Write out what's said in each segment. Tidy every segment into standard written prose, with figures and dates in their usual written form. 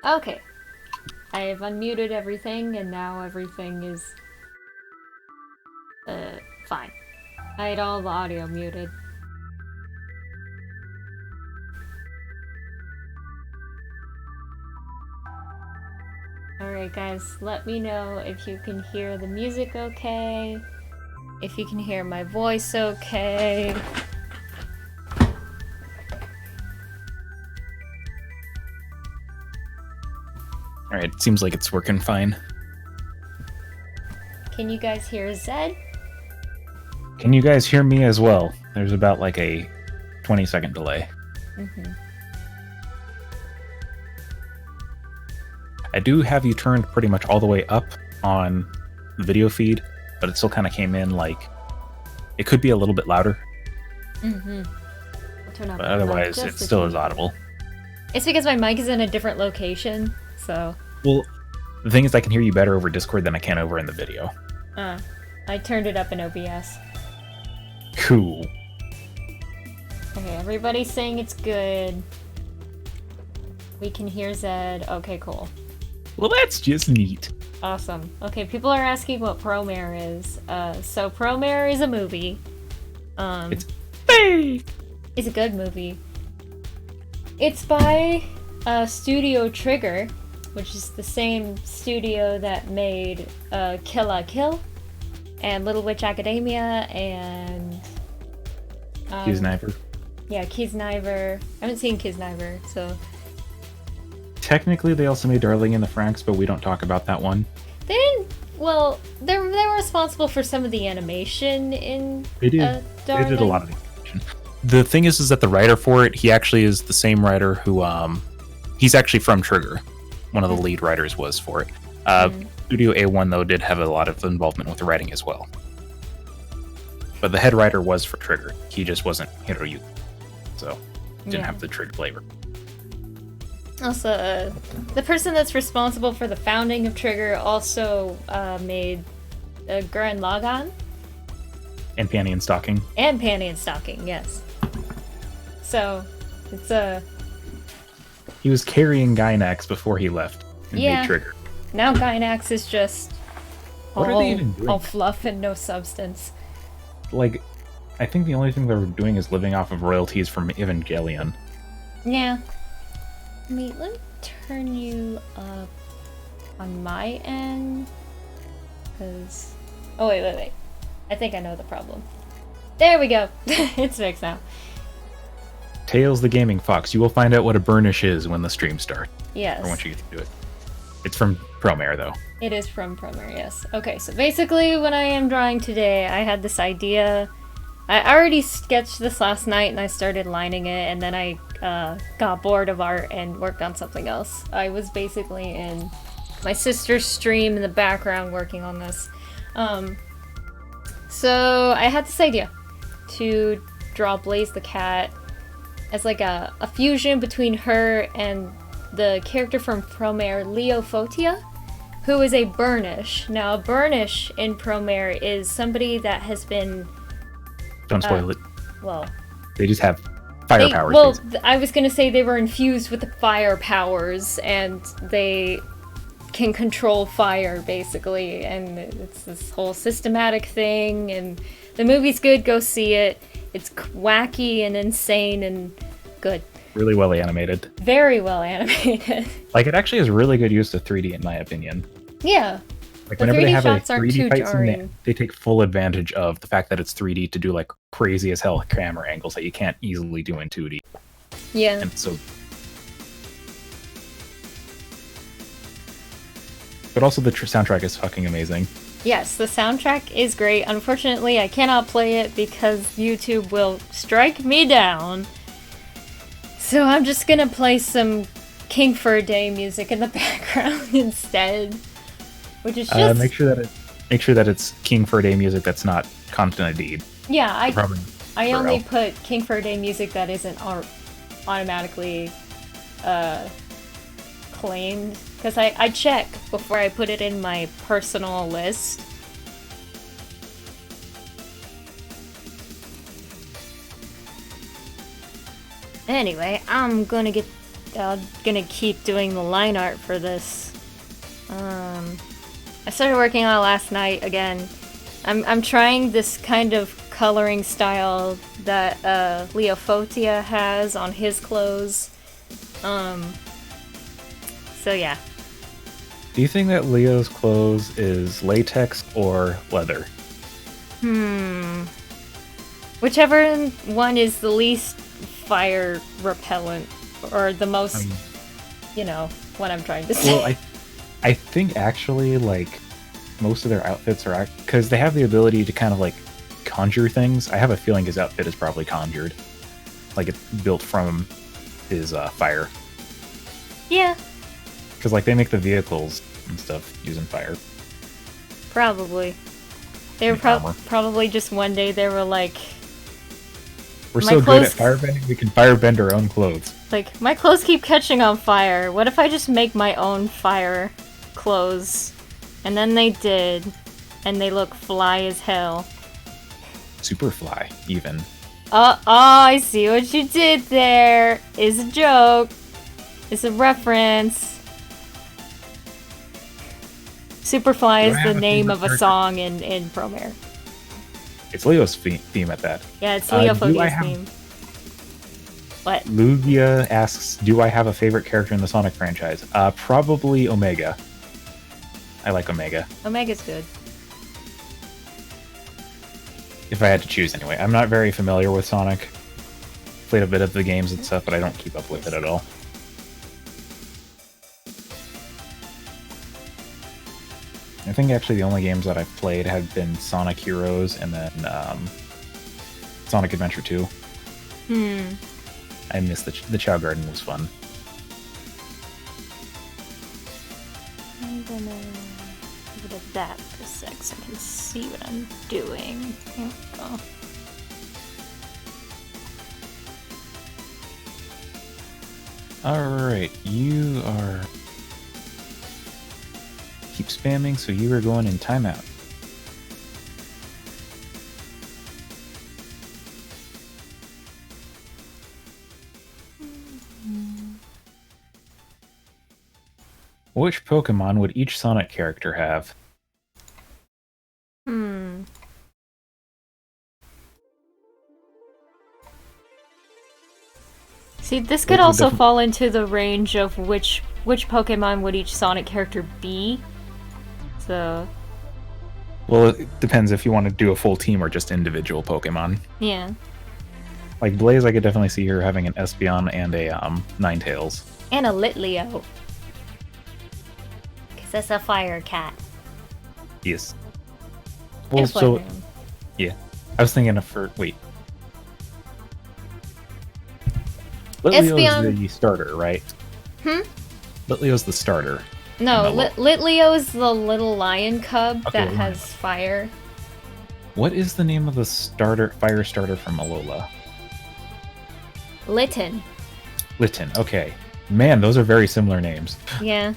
Okay. I've unmuted everything, and now everything is, fine. I had all the audio muted. Alright guys, let me know if you can hear the music okay, if you can hear my voice okay. Alright, it seems like it's working fine. Can you guys hear Zed? Can you guys hear me as well? There's about like a 20-second delay. I do have you turned pretty much all the way up on the video feed, but it still kind of came in like it could be a little bit louder. I'll turn up But otherwise, it still is audible. It's because my mic is in a different location, so... Well, the thing is I can hear you better over Discord than I can over in the video. I turned it up in OBS. Cool. Okay, everybody's saying it's good. We can hear Zed. Okay, cool. Well, that's just neat. Awesome. Okay, people are asking what Promare is. So Promare is a movie. It's fake! It's a good movie. It's by Studio Trigger, which is the same studio that made Kill la Kill and Little Witch Academia and... Kisniver. Yeah, Kisniver. I haven't seen Kisniver, so... Technically, they also made Darling in the Franxx, but we don't talk about that one. They didn't... Well, they were responsible for some of the animation in They did. Darling. They did a lot of the animation. The thing is that the writer for it, he actually is the same writer who, he's actually from Trigger. One of the lead writers was for it. Studio A1, though, did have a lot of involvement with the writing as well. But the head writer was for Trigger. He just wasn't Hiroyuki. So, didn't have the Trigger flavor. Also, the person that's responsible for the founding of Trigger also made Gurren Lagann. And Panty and Stocking. And Panty and Stocking, yes. So, it's a... He was carrying Gynax before he left and made Trigger. Now Gynax is just What are they even doing? all fluff and no substance. Like, I think the only thing they're doing is living off of royalties from Evangelion. Yeah. Let me turn you up on my end. Because... Oh, wait. I think I know the problem. There we go. It's fixed now. Tails the Gaming Fox. You will find out what a burnish is when the stream starts. Yes. Or once you get to do it. It's from Promare, though. It is from Promare, yes. Okay, so basically when I am drawing today, I had this idea. I already sketched this last night and I started lining it, and then I got bored of art and worked on something else. I was basically in my sister's stream in the background working on this. So I had this idea to draw Blaze the cat as like a fusion between her and the character from Promare, Leo Fotia, who is a Burnish. Now, a Burnish in Promare is somebody that has been... Don't spoil it. Well... They just have fire powers. Well, I was gonna say they were infused with the fire powers, and they can control fire, basically, and it's this whole systematic thing, and the movie's good, go see it. It's wacky and insane and good. Really well animated. Very well animated. Like, it actually has really good use of 3D, in my opinion. Yeah. Like, The whenever 3D they have a shots aren't 3D too fight scene, jarring. they take full advantage of the fact that it's 3D to do, like, crazy as hell camera angles that you can't easily do in 2D. Yeah. And so... But also the soundtrack is fucking amazing. Yes, the soundtrack is great. Unfortunately, I cannot play it because YouTube will strike me down. So I'm just gonna play some King for a Day music in the background instead. Which is just... Make sure that it's King for a Day music that's not Constant ID. Yeah, I only Elf. put King for a Day music that isn't automatically claimed. Because I check before I put it in my personal list. Anyway, I'm gonna get gonna keep doing the line art for this. I started working on it last night again. I'm trying this kind of coloring style that Fotia has on his clothes. So yeah. Do you think that Leo's clothes is latex or leather? Whichever one is the least fire repellent, or the most, you know, what I'm trying to say. Well, I think actually, like, most of their outfits are... Because they have the ability to kind of, like, conjure things. I have a feeling his outfit is probably conjured. Like, it's built from his fire. Yeah. Because, like, they make the vehicles and stuff using fire. Probably. They were probably just one day they were like... We're so good at firebending, we can firebend our own clothes. Like, my clothes keep catching on fire. What if I just make my own fire clothes? And then they did. And they look fly as hell. Super fly, even. Oh, I see what you did there. It's a joke. It's a reference. Superfly is the name of a song in Promare. It's Leo's theme at that. Yeah, it's Leo Fotia's theme. What? Lugia asks, do I have a favorite character in the Sonic franchise? Probably Omega. I like Omega. Omega's good. If I had to choose anyway. I'm not very familiar with Sonic. Played a bit of the games and stuff, but I don't keep up with it at all. I think actually the only games that I've played have been Sonic Heroes and then Sonic Adventure 2. I missed the Chow Garden was fun. I'm gonna give it a that for a sec so I can see what I'm doing. Here we go. Alright, you are... Keep spamming, so you are going in timeout. Which Pokemon would each Sonic character have? See, this could also fall into the range of which Pokemon would each Sonic character be. So... Well, it depends if you want to do a full team or just individual Pokemon. Yeah. Like Blaze, I could definitely see her having an Espeon and a Ninetales. And a Litleo. Because that's a fire cat. Yes. Well, so... Yeah. I was thinking of wait. Litleo's the starter, right? Litleo's the starter. No, Litleo's the little lion cub that has fire. What is the name of the fire starter from Alola? Litten. Litten, okay. Man, those are very similar names. Yeah.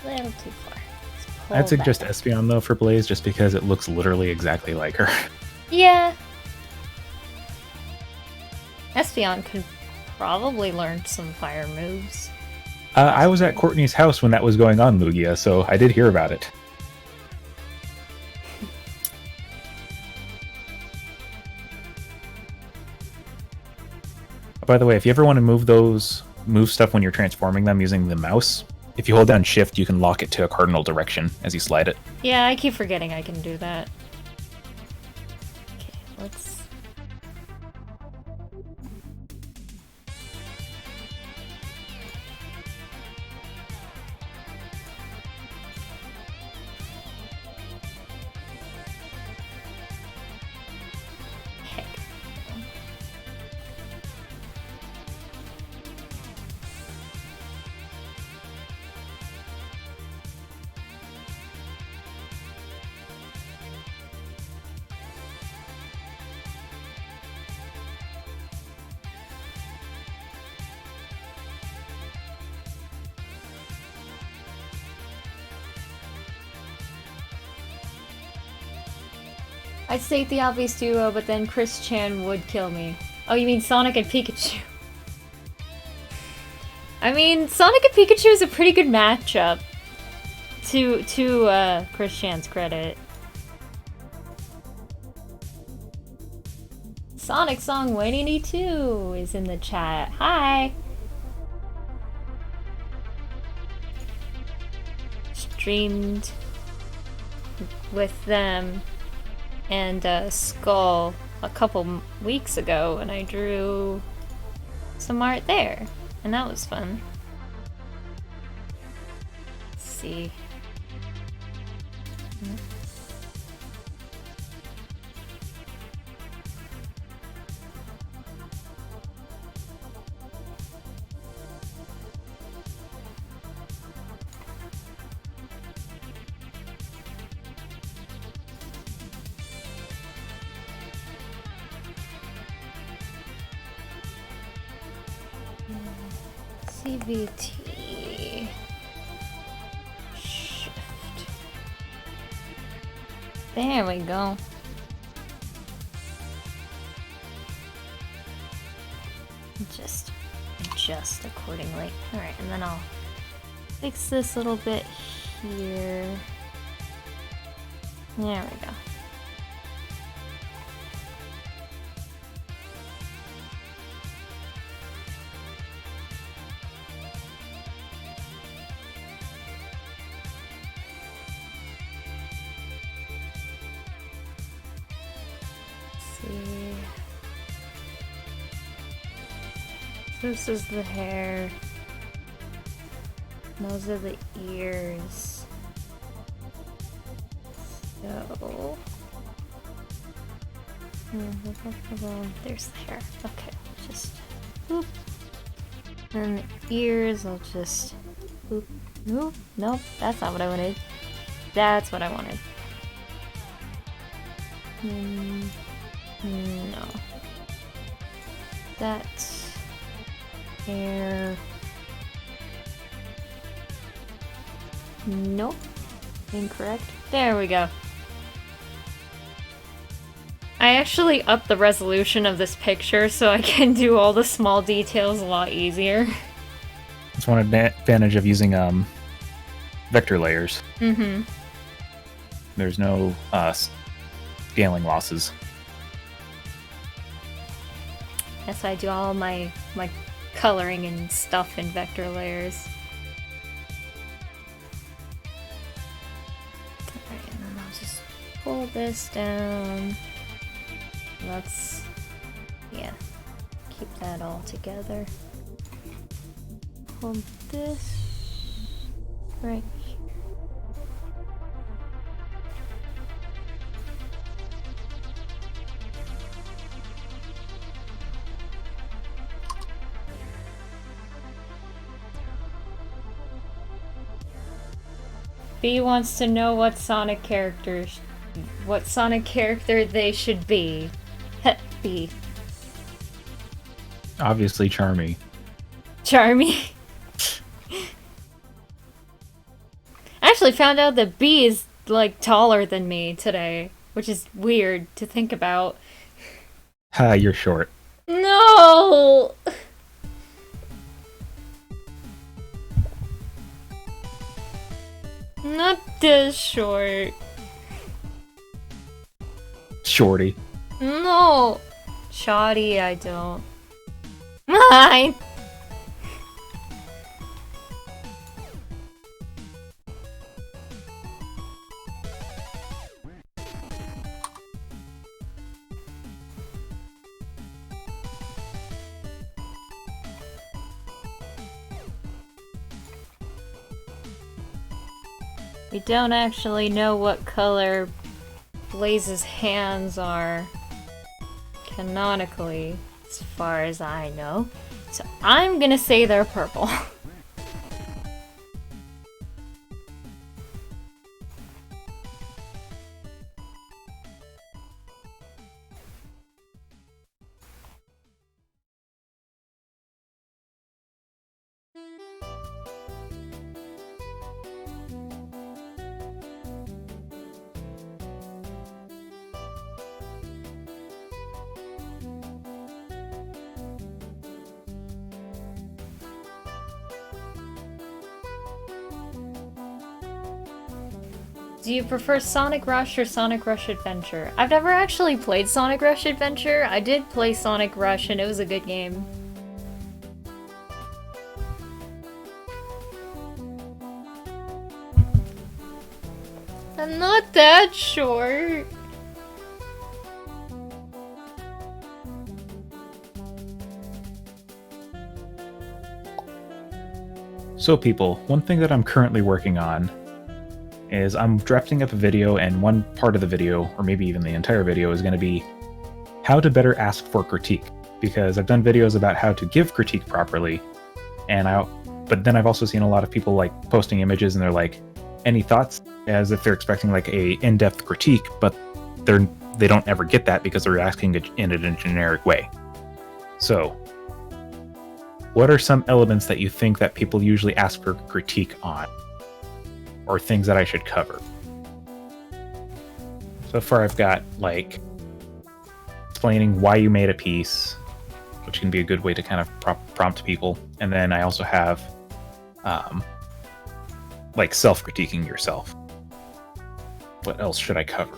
A little too far. I'd suggest Espeon, though, for Blaze, just because it looks literally exactly like her. Yeah. Espeon could probably learn some fire moves. I was at Courtney's house when that was going on, Lugia, so I did hear about it. By the way, if you ever want to move stuff when you're transforming them using the mouse, if you hold down shift, you can lock it to a cardinal direction as you slide it. Yeah, I keep forgetting I can do that. Okay, let's... Heck. I'd state the obvious duo, but then Chris Chan would kill me. Oh, you mean Sonic and Pikachu? I mean, Sonic and Pikachu is a pretty good matchup. To Chris Chan's credit. Sonic Song 182 is in the chat. Hi! Streamed with them and Skull a couple weeks ago, and I drew some art there, and that was fun. Let's see. CVT shift. There we go. Just adjust accordingly. Alright, and then I'll fix this little bit here. There we go. This is the hair. Those are the ears. So... there's the hair. Okay, just... boop. And the ears, I'll just... boop. Nope, nope, that's not what I wanted. That's what I wanted. No. That's... hair. Nope. Incorrect. There we go. I actually upped the resolution of this picture so I can do all the small details a lot easier. That's one advantage of using vector layers. Mm-hmm. There's no scaling losses. Yes, I do all my coloring and stuff in vector layers. Alright, and then I'll just pull this down. Let's, yeah, keep that all together. Hold this right here. B wants to know what Sonic character they should be. B. Obviously, Charmy. Charmy. I actually found out that B is like taller than me today, which is weird to think about. Ha, you're short. No. Not this short. Shorty. No. Shoddy, I don't. Mine. We don't actually know what color Blaze's hands are canonically, as far as I know. So I'm gonna say they're purple. Do you prefer Sonic Rush or Sonic Rush Adventure? I've never actually played Sonic Rush Adventure. I did play Sonic Rush and it was a good game. I'm not that short. So people, one thing that I'm currently working on is I'm drafting up a video, and one part of the video, or maybe even the entire video, is going to be how to better ask for critique. Because I've done videos about how to give critique properly, but then I've also seen a lot of people like posting images and they're like, any thoughts? As if they're expecting like a in-depth critique, but they don't ever get that because they're asking it in a generic way. So, what are some elements that you think that people usually ask for critique on? Or things that I should cover? So far I've got like explaining why you made a piece, which can be a good way to kind of prompt people. And then I also have like self-critiquing yourself. What else should I cover?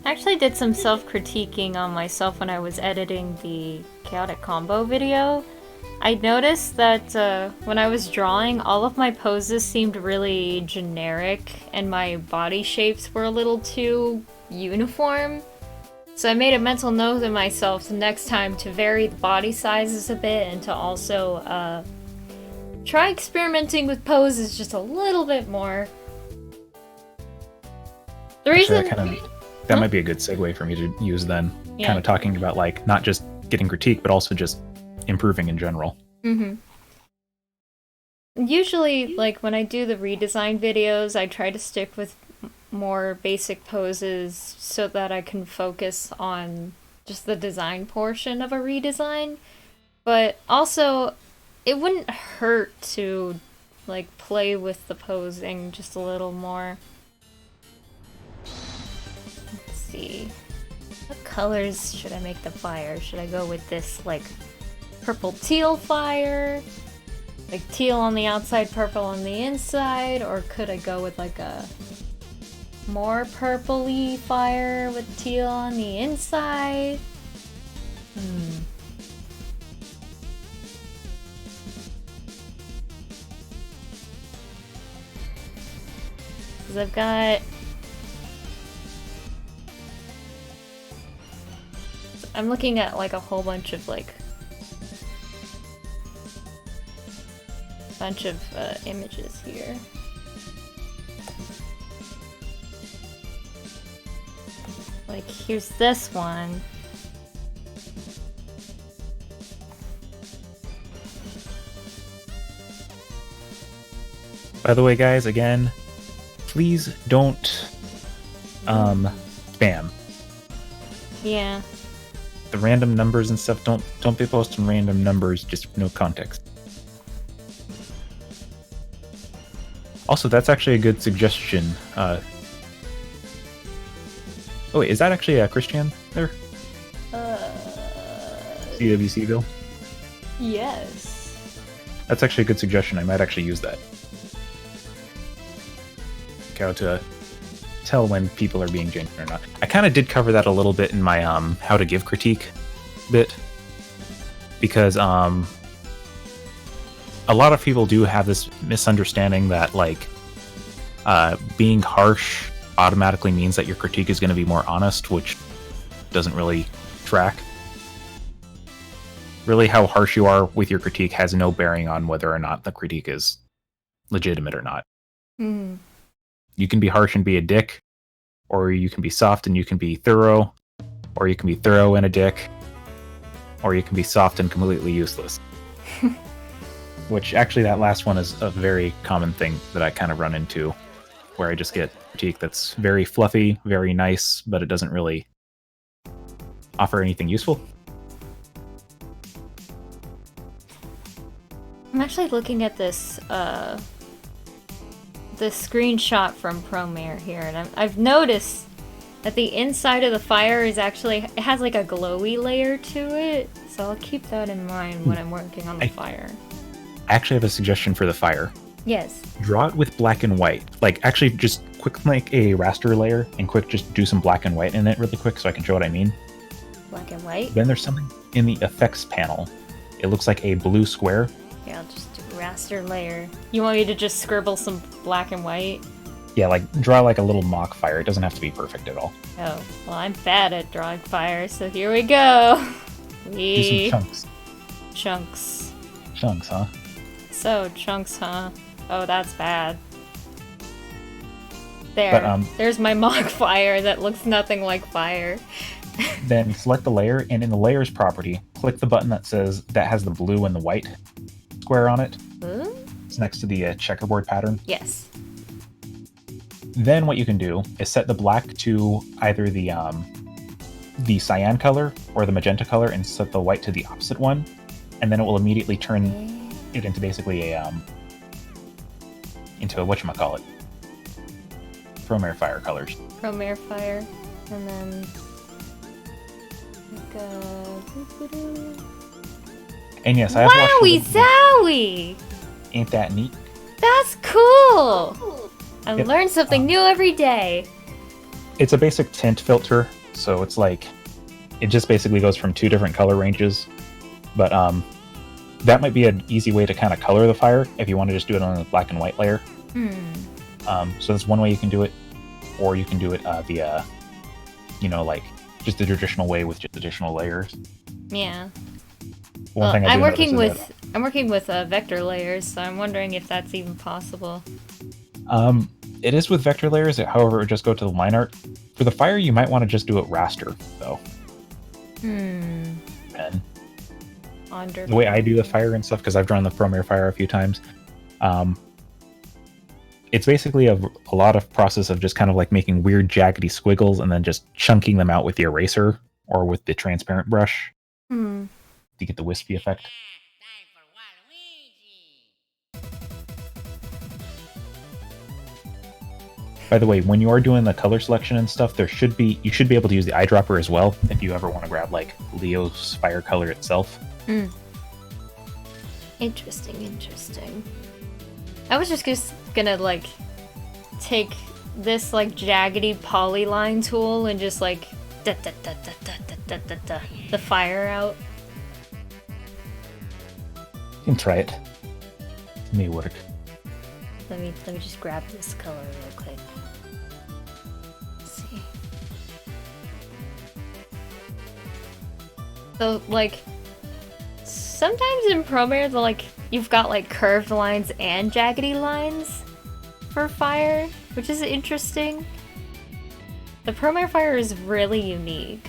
I actually did some self-critiquing on myself when I was editing the Chaotic Combo video. I noticed that when I was drawing, all of my poses seemed really generic and my body shapes were a little too uniform. So I made a mental note to myself the next time to vary the body sizes a bit and to also try experimenting with poses just a little bit more. The reason... That might be a good segue for me to use then. Yeah. Kind of talking about like not just getting critique, but also just improving in general. Mm-hmm. Usually, like when I do the redesign videos, I try to stick with more basic poses so that I can focus on just the design portion of a redesign. But also, it wouldn't hurt to like play with the posing just a little more. Let's see. What colors should I make the fire? Should I go with this like purple teal fire? Like teal on the outside, purple on the inside? Or could I go with like a more purpley fire with teal on the inside? Because I've got... I'm looking at like a whole bunch of like... images here. Like here's this one. By the way, guys, again, please don't spam. Yeah. The random numbers and stuff, don't be posting random numbers just with no context. Also, that's actually a good suggestion. Oh wait, is that actually a Christian there? CWCville? Yes. That's actually a good suggestion. I might actually use that. How to tell when people are being genuine or not. I kind of did cover that a little bit in my how to give critique bit. Because a lot of people do have this misunderstanding that like being harsh automatically means that your critique is going to be more honest, which doesn't really track. Really, how harsh you are with your critique has no bearing on whether or not the critique is legitimate or not. Mm. You can be harsh and be a dick, or you can be soft and you can be thorough, or you can be thorough and a dick, or you can be soft and completely useless. Which actually that last one is a very common thing that I kind of run into, where I just get critique that's very fluffy, very nice, but it doesn't really offer anything useful. I'm actually looking at this this screenshot from Promare here, and I've noticed that the inside of the fire is actually, it has like a glowy layer to it, so I'll keep that in mind when I'm working on the fire. I actually have a suggestion for the fire. Yes. Draw it with black and white. Like, actually, just quick make a raster layer and quick just do some black and white in it really quick so I can show what I mean. Black and white? Then there's something in the effects panel. It looks like a blue square. Yeah, I'll just do raster layer. You want me to just scribble some black and white? Yeah, like, draw like a little mock fire. It doesn't have to be perfect at all. Oh, well, I'm bad at drawing fire, so here we go. Do some chunks. Chunks. Chunks, huh? So, chunks, huh? Oh, that's bad. There. But, there's my mock fire that looks nothing like fire. Then select the layer, and in the layers property, click the button that says that has the blue and the white square on it. Ooh? It's next to the checkerboard pattern. Yes. Then what you can do is set the black to either the cyan color or the magenta color, and set the white to the opposite one, and then it will immediately turn it into basically a whatchamacallit, Promare fire colors. Promare fire, and then And yes, I have watched. Wowie zowie! Ain't that neat? That's cool! I learn something new every day. It's a basic tint filter, so it's like it just basically goes from 2 different color ranges. But that might be an easy way to kind of color the fire if you want to just do it on a black and white layer. So that's one way you can do it, or you can do it via, like just the traditional way with just additional layers. Yeah. One thing I'm working with vector layers, so I'm wondering if that's even possible. It is with vector layers. However, it would just go to the line art. For the fire, you might want to just do it raster, though. And the way I do the fire and stuff, because I've drawn the Promare fire a few times, it's basically a lot of process of just kind of like making weird jaggedy squiggles and then just chunking them out with the eraser or with the transparent brush to get the wispy effect. By the way, when you are doing the color selection and stuff, you should be able to use the eyedropper as well if you ever want to grab like Leo's fire color itself. Interesting. I was just gonna like take this like jaggedy polyline tool and just like the fire out. You can try it. It may work. Let me just grab this color real quick. Let's see. So like sometimes in Promare you've got like curved lines and jaggedy lines for fire, which is interesting. The Promare fire is really unique.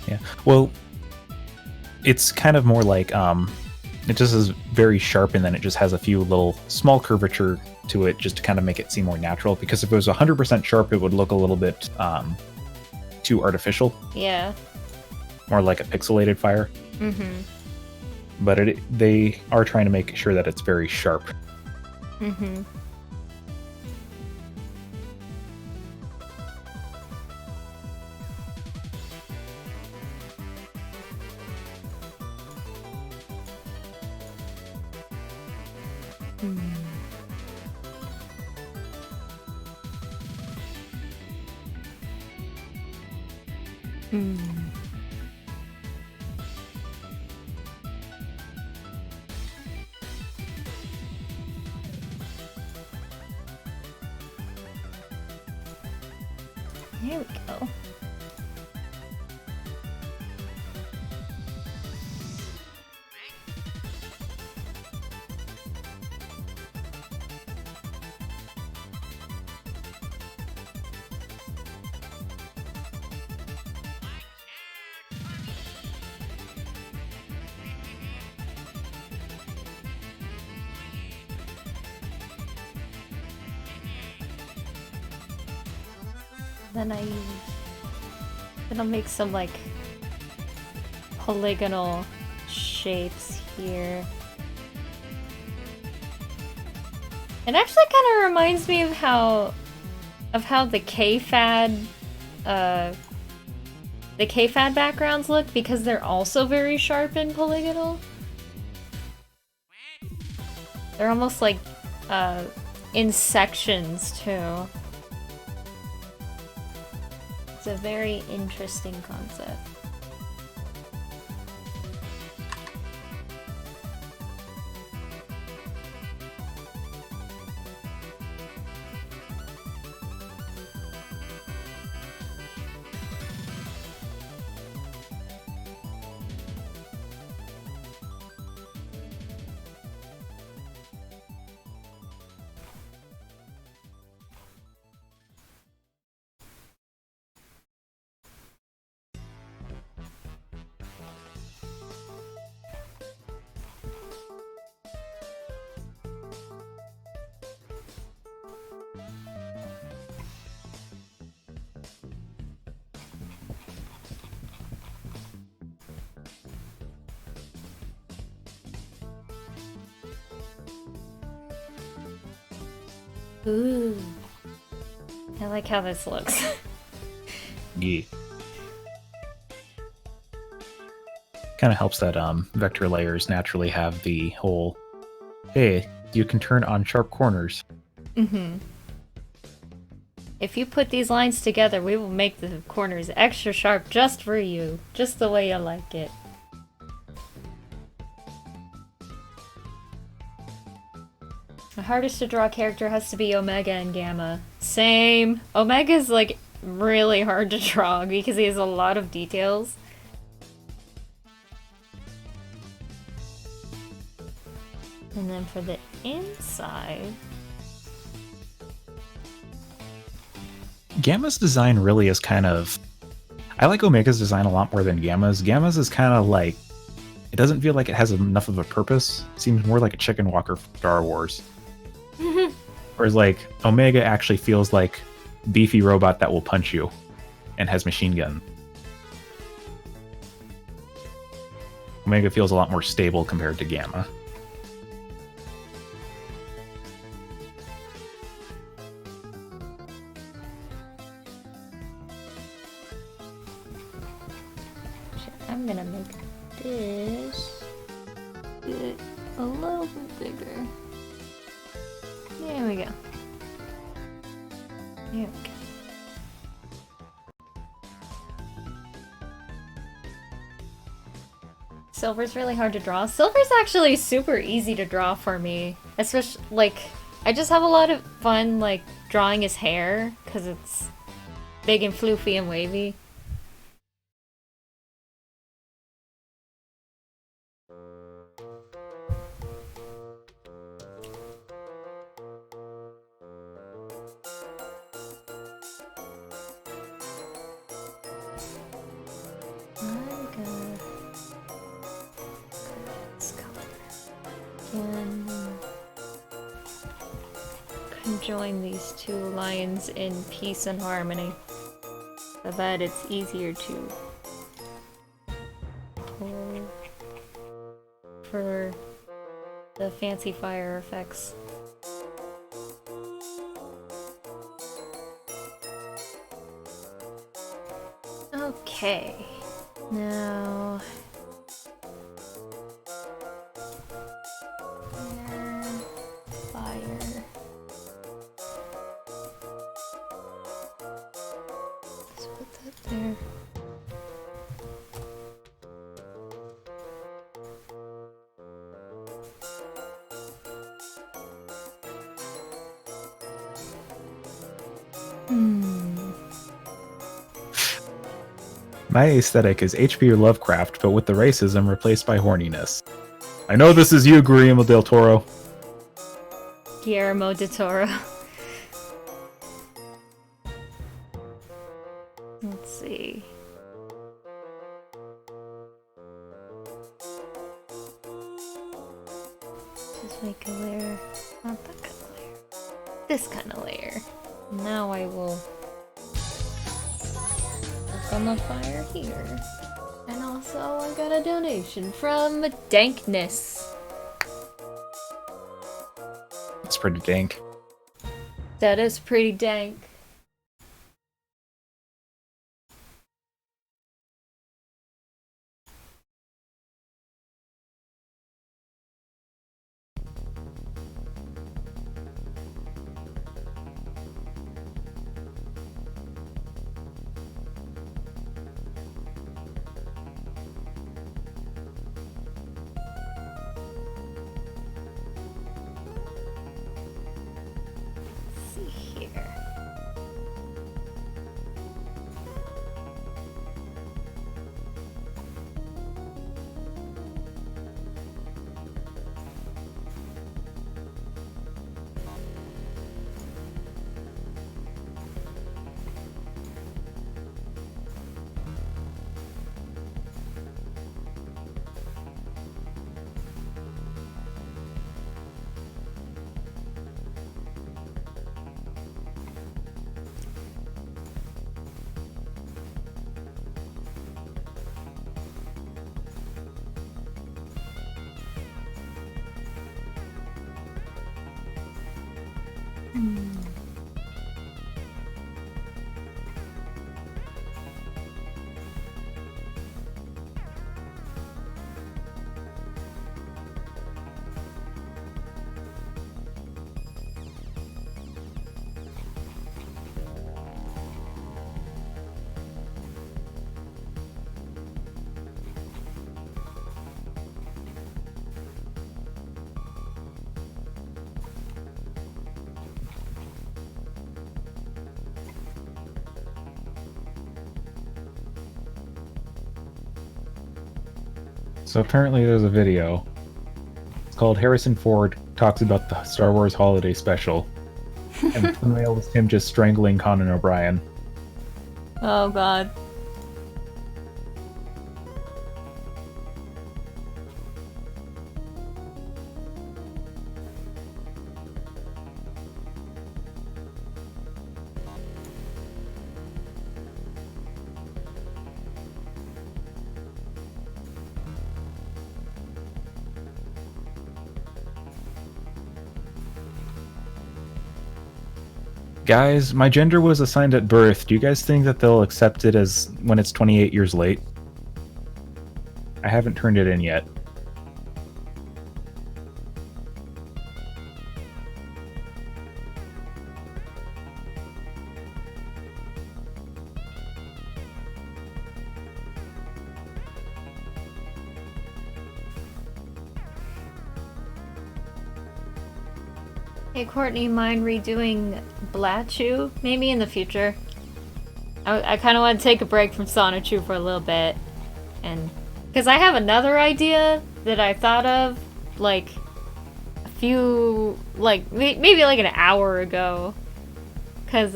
Yeah. Well, it's kind of more like it just is very sharp, and then it just has a few little small curvature to it just to kind of make it seem more natural, because if it was 100% sharp, it would look a little bit too artificial. Yeah. More like a pixelated fire. But they are trying to make sure that it's very sharp. There we go. Then I'll make some like polygonal shapes here. It actually kind of reminds me of how the K-Fad backgrounds look, because they're also very sharp and polygonal. They're almost like in sections too. It's a very interesting concept. Ooh. I like how this looks. Yeah. Kind of helps that vector layers naturally have the whole, hey, you can turn on sharp corners. Mm-hmm. If you put these lines together, we will make the corners extra sharp just for you. Just the way you like it. The hardest to draw character has to be Omega and Gamma. Same. Omega's like really hard to draw because he has a lot of details. And then for the inside... Gamma's design really is kind of... I like Omega's design a lot more than Gamma's. Gamma's is kind of like... It doesn't feel like it has enough of a purpose. It seems more like a chicken walker from Star Wars. Whereas like Omega actually feels like beefy robot that will punch you and has machine gun. Omega feels a lot more stable compared to Gamma. I'm gonna make this a little bit bigger. There we go. There we go. Silver's really hard to draw. Silver's actually super easy to draw for me. Especially, like, I just have a lot of fun, like, drawing his hair, because it's big and floofy and wavy. Join these two lines in peace and harmony so that it's easier to pull for the fancy fire effects. Okay, now fire. There. My aesthetic is H.P. Lovecraft, but with the racism replaced by horniness. I know this is you, Guillermo del Toro. Guillermo del Toro. Let's see. Just make a layer. Not that kind of layer. This kind of layer. Now I will work on the fire here. And also I got a donation from Dankness. That's pretty dank. That is pretty dank. So apparently there's a video. It's called Harrison Ford Talks About the Star Wars Holiday Special. And the thumbnail is him just strangling Conan O'Brien. Oh god. Guys, my gender was assigned at birth. Do you guys think that they'll accept it as when it's 28 years late? I haven't turned it in yet. Hey Courtney, mind redoing Blatchu? Maybe in the future. I kind of want to take a break from Sonichu for a little bit. And because I have another idea that I thought of like a few, like maybe like an hour ago. Because,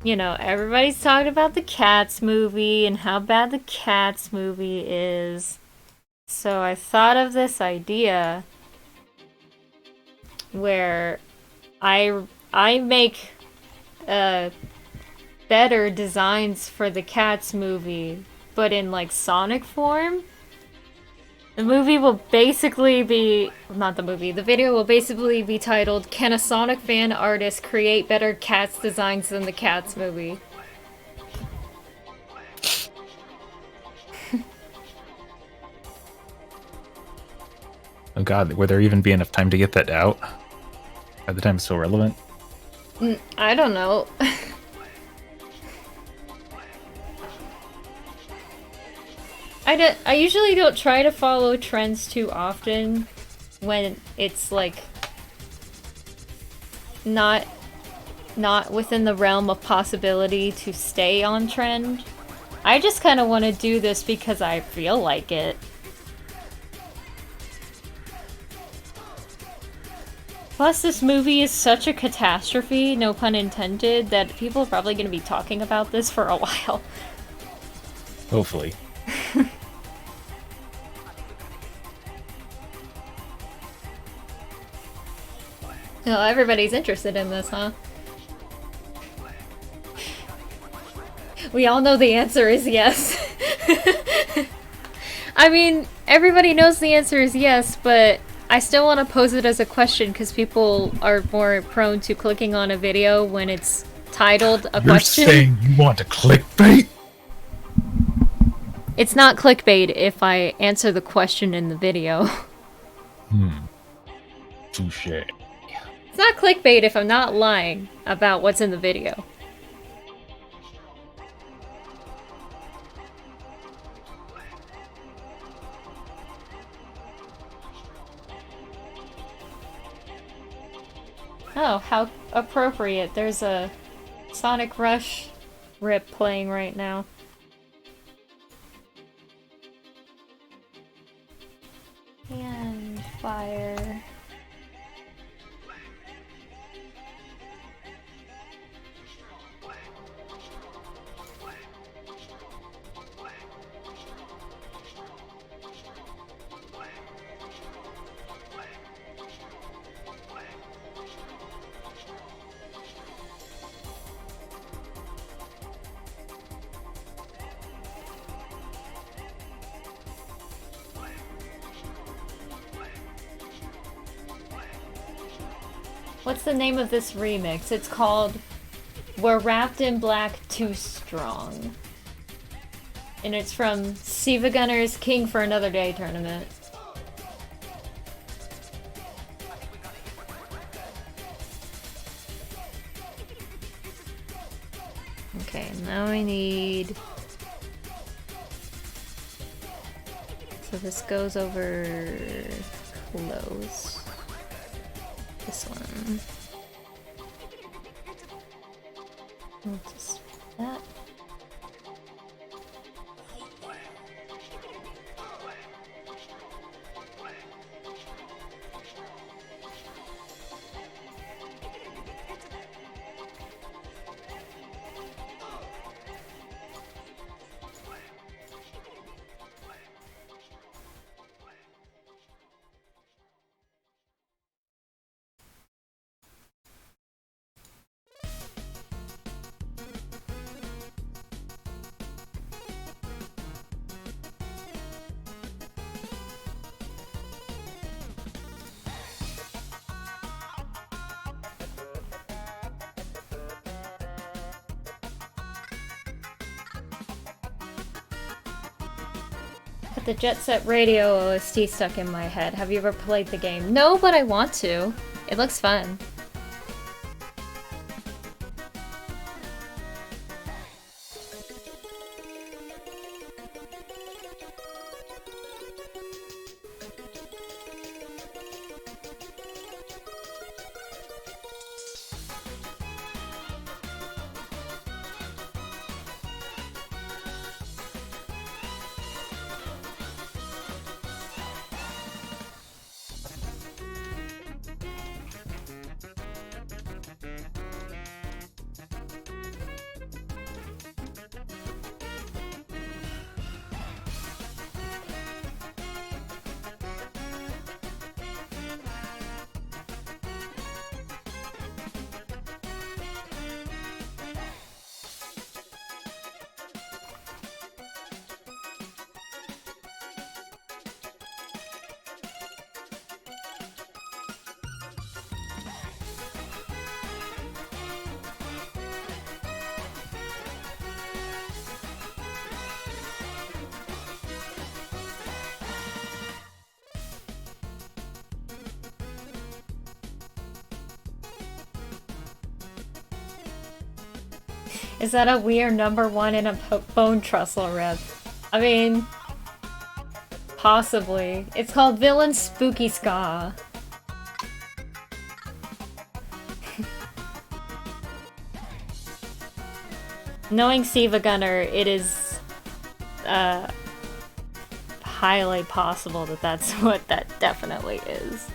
you know, everybody's talking about the Cats movie and how bad the Cats movie is. So I thought of this idea where I make better designs for the Cats movie, but in like Sonic form. The movie will basically be, not the movie, the video will basically be titled, "Can a Sonic fan artist create better Cats designs than the Cats movie?" Oh god, would there even be enough time to get that out? By the time it's still relevant? I don't know. I usually don't try to follow trends too often when it's like not within the realm of possibility to stay on trend. I just kind of want to do this because I feel like it. Plus, this movie is such a catastrophe, no pun intended, that people are probably going to be talking about this for a while. Hopefully. Oh, everybody's interested in this, huh? We all know the answer is yes. I mean, everybody knows the answer is yes, but I still want to pose it as a question because people are more prone to clicking on a video when it's titled a question. You're saying you want to clickbait? It's not clickbait if I answer the question in the video. Touche. It's not clickbait if I'm not lying about what's in the video. Oh, how appropriate. There's a Sonic Rush rip playing right now. And fire. What's the name of this remix? It's called We're Wrapped in Black Too Strong. And it's from Siva Gunner's King for Another Day tournament. Okay, now I need... So this goes over close. This one. We'll just that. The Jet Set Radio OST stuck in my head. Have you ever played the game? No, but I want to. It looks fun. Is that a weird #1 in a Bone Trestle rip? I mean, possibly. It's called Villain Spooky Ska. Knowing Siva Gunner, it is highly possible that that's what that definitely is.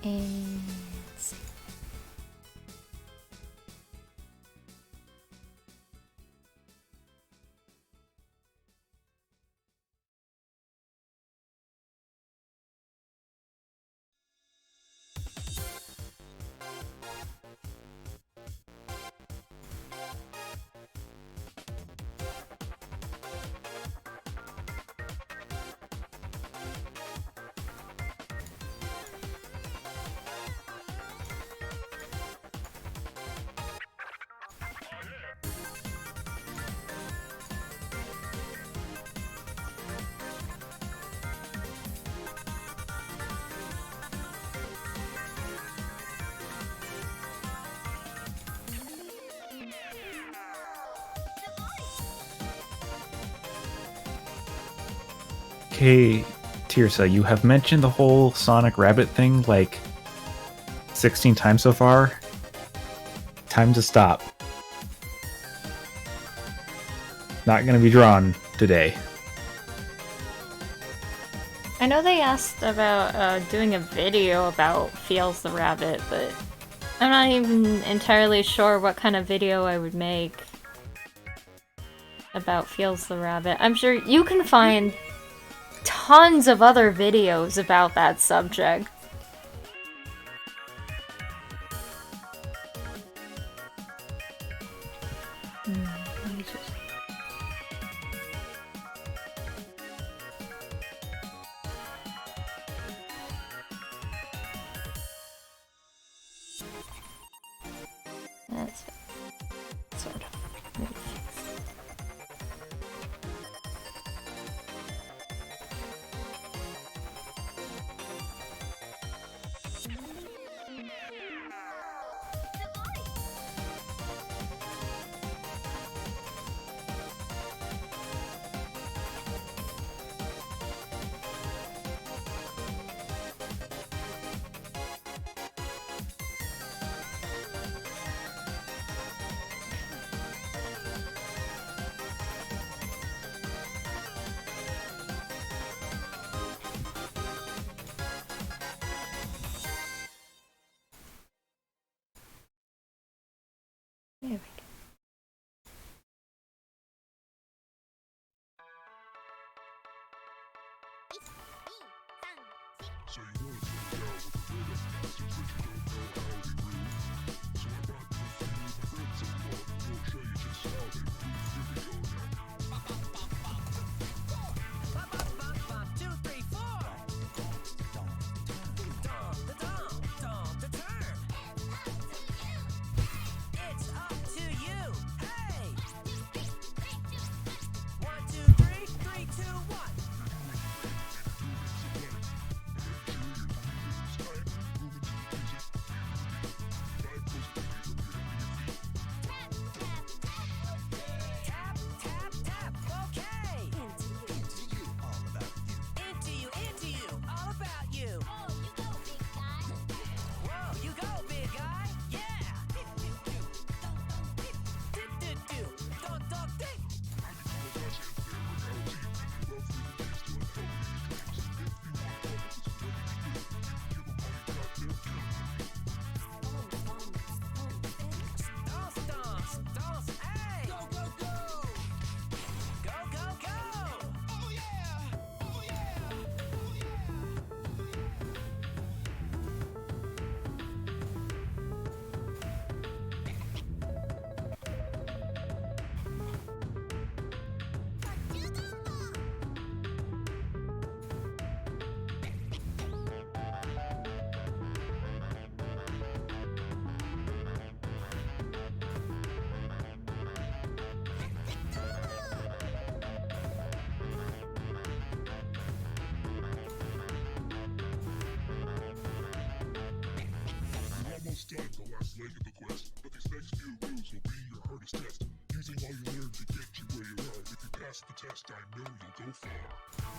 And let's see. Okay, Tirsa, you have mentioned the whole Sonic Rabbit thing like 16 times so far. Time to stop. Not gonna be drawn today. I know they asked about doing a video about Feels the Rabbit, but I'm not even entirely sure what kind of video I would make about Feels the Rabbit. I'm sure you can find tons of other videos about that subject. That's sort of. There we go. So you want to find out what the data masters that you don't know how they grew. So I brought you a few of my friends along and we'll show you just how they grew. Here we go now. 2, 3, 4. It's up to you. Hey. 1, 2, 3, 3, 2, 1. Tap, tap, tap. Okay. Into you, all about you. Into you, all about you. Whoa, you go, big guy. Yeah. Do. Don't think. Stomp. Hey. Go. Go. Oh yeah. You're almost done the last leg of the quest, but these next few moves will be your hardest test. Using all you learned to get you where you are. If you pass the test, I know you'll go far.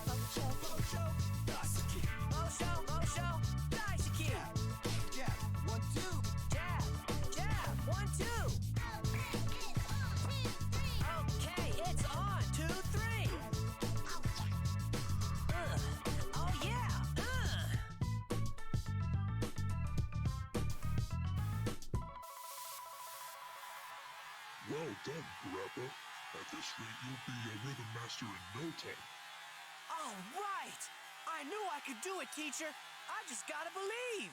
Motion, dice kick. Motion, dice kick. Jab, 1, 2. Jab, 1, 2. Okay, it's on. 2, 3. Oh yeah. Well done, Parappa. At this rate, you'll be a rhythm master in no time. All right! I knew I could do it, teacher. I just gotta believe.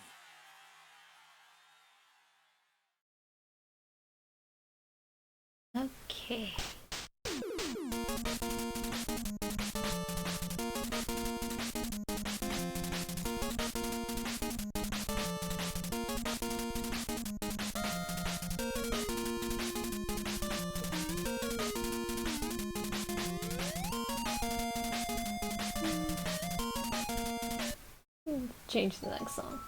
Okay. Change the next song.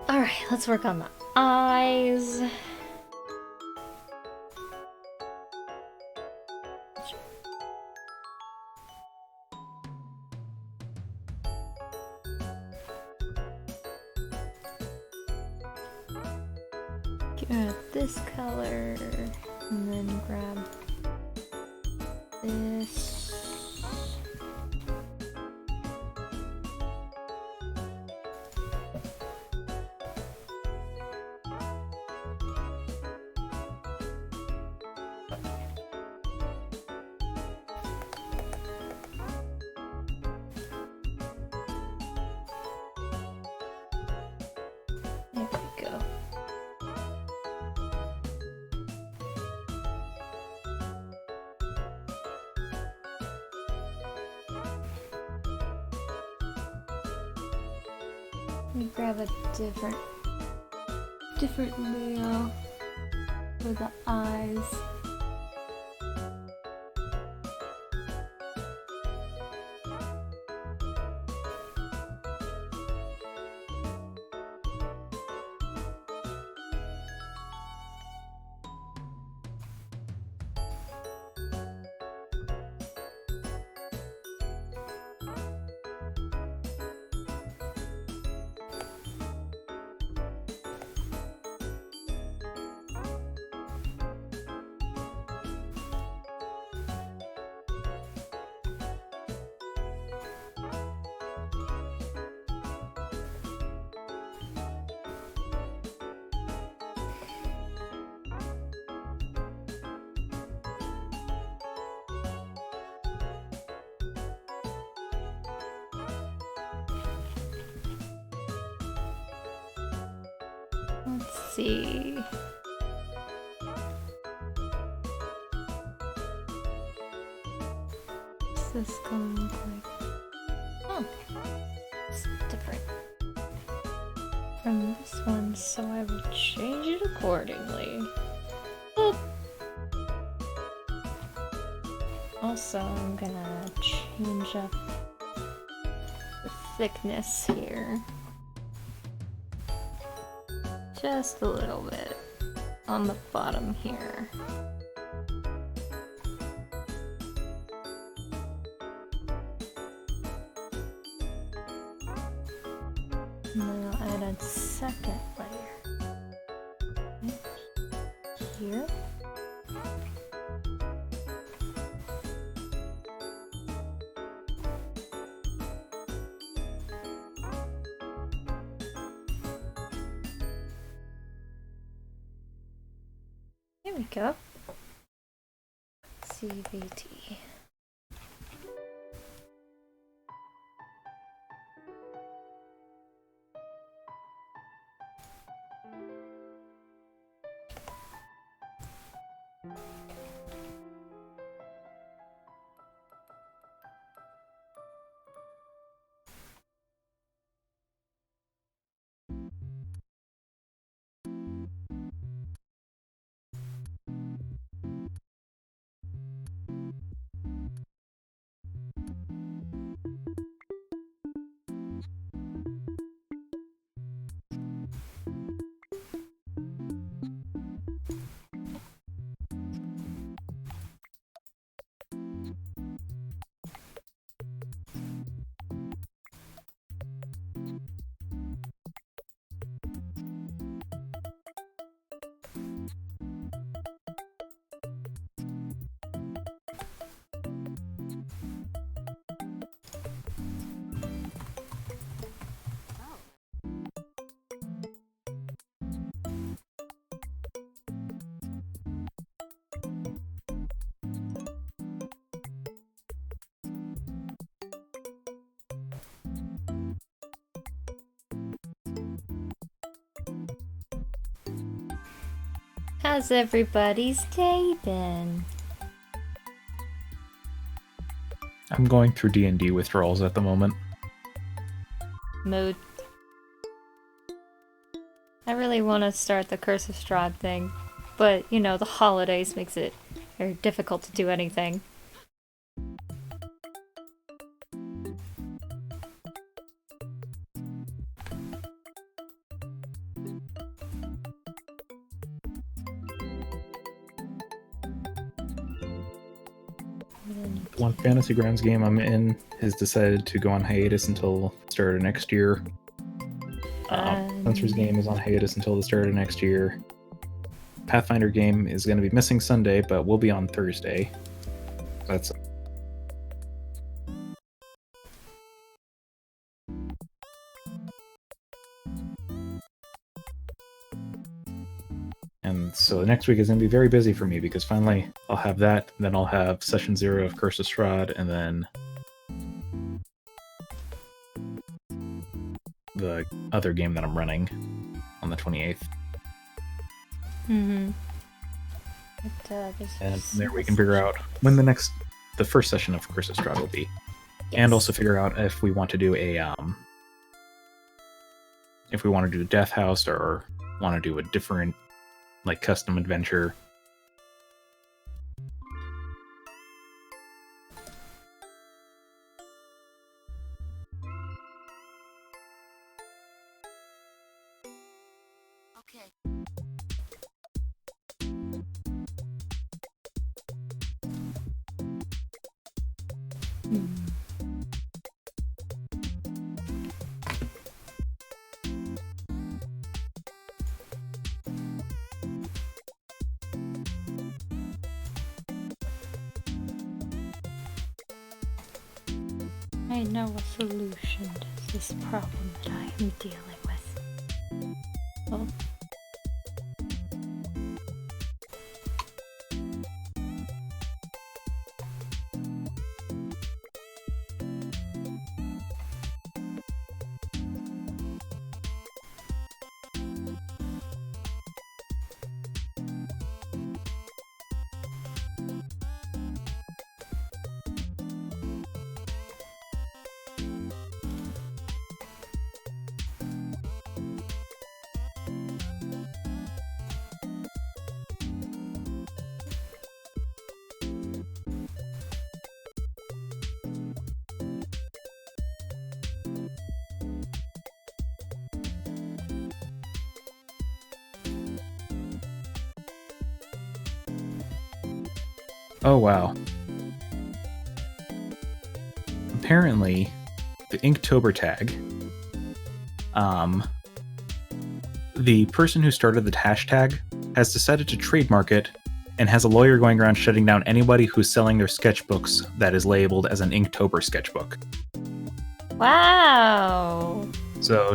Alright, let's work on the eyes. Grab this color, and then grab this. There we go. Let me grab a different nail for the eyes. Let's see. What's this gonna look like? Oh, it's different from this one, so I will change it accordingly. Boop. Also, I'm gonna change up the thickness here. Just a little bit on the bottom here. And then I'll add a second layer. Here. There we go. CVT. How's everybody's day been? I'm going through D&D withdrawals at the moment. Mood. I really want to start the Curse of Strahd thing, but you know, the holidays makes it very difficult to do anything. One Fantasy Grounds game I'm in has decided to go on hiatus until the start of next year. Spencer's game is on hiatus until the start of next year. Pathfinder game is going to be missing Sunday, but will be on Thursday. That's and so next week is going to be very busy for me because finally I'll have that, and then I'll have Session 0 of Curse of Strahd, and then the other game that I'm running on the 28th. Mm-hmm. And from there we can figure out when the first session of Curse of Strahd will be. And also figure out if we want to do a Death House or want to do a different, like, custom adventure. Okay. I know a solution to this problem that I am dealing with. Oh. Oh wow. Apparently, the Inktober tag, the person who started the hashtag has decided to trademark it and has a lawyer going around shutting down anybody who's selling their sketchbooks that is labeled as an Inktober sketchbook. Wow. So,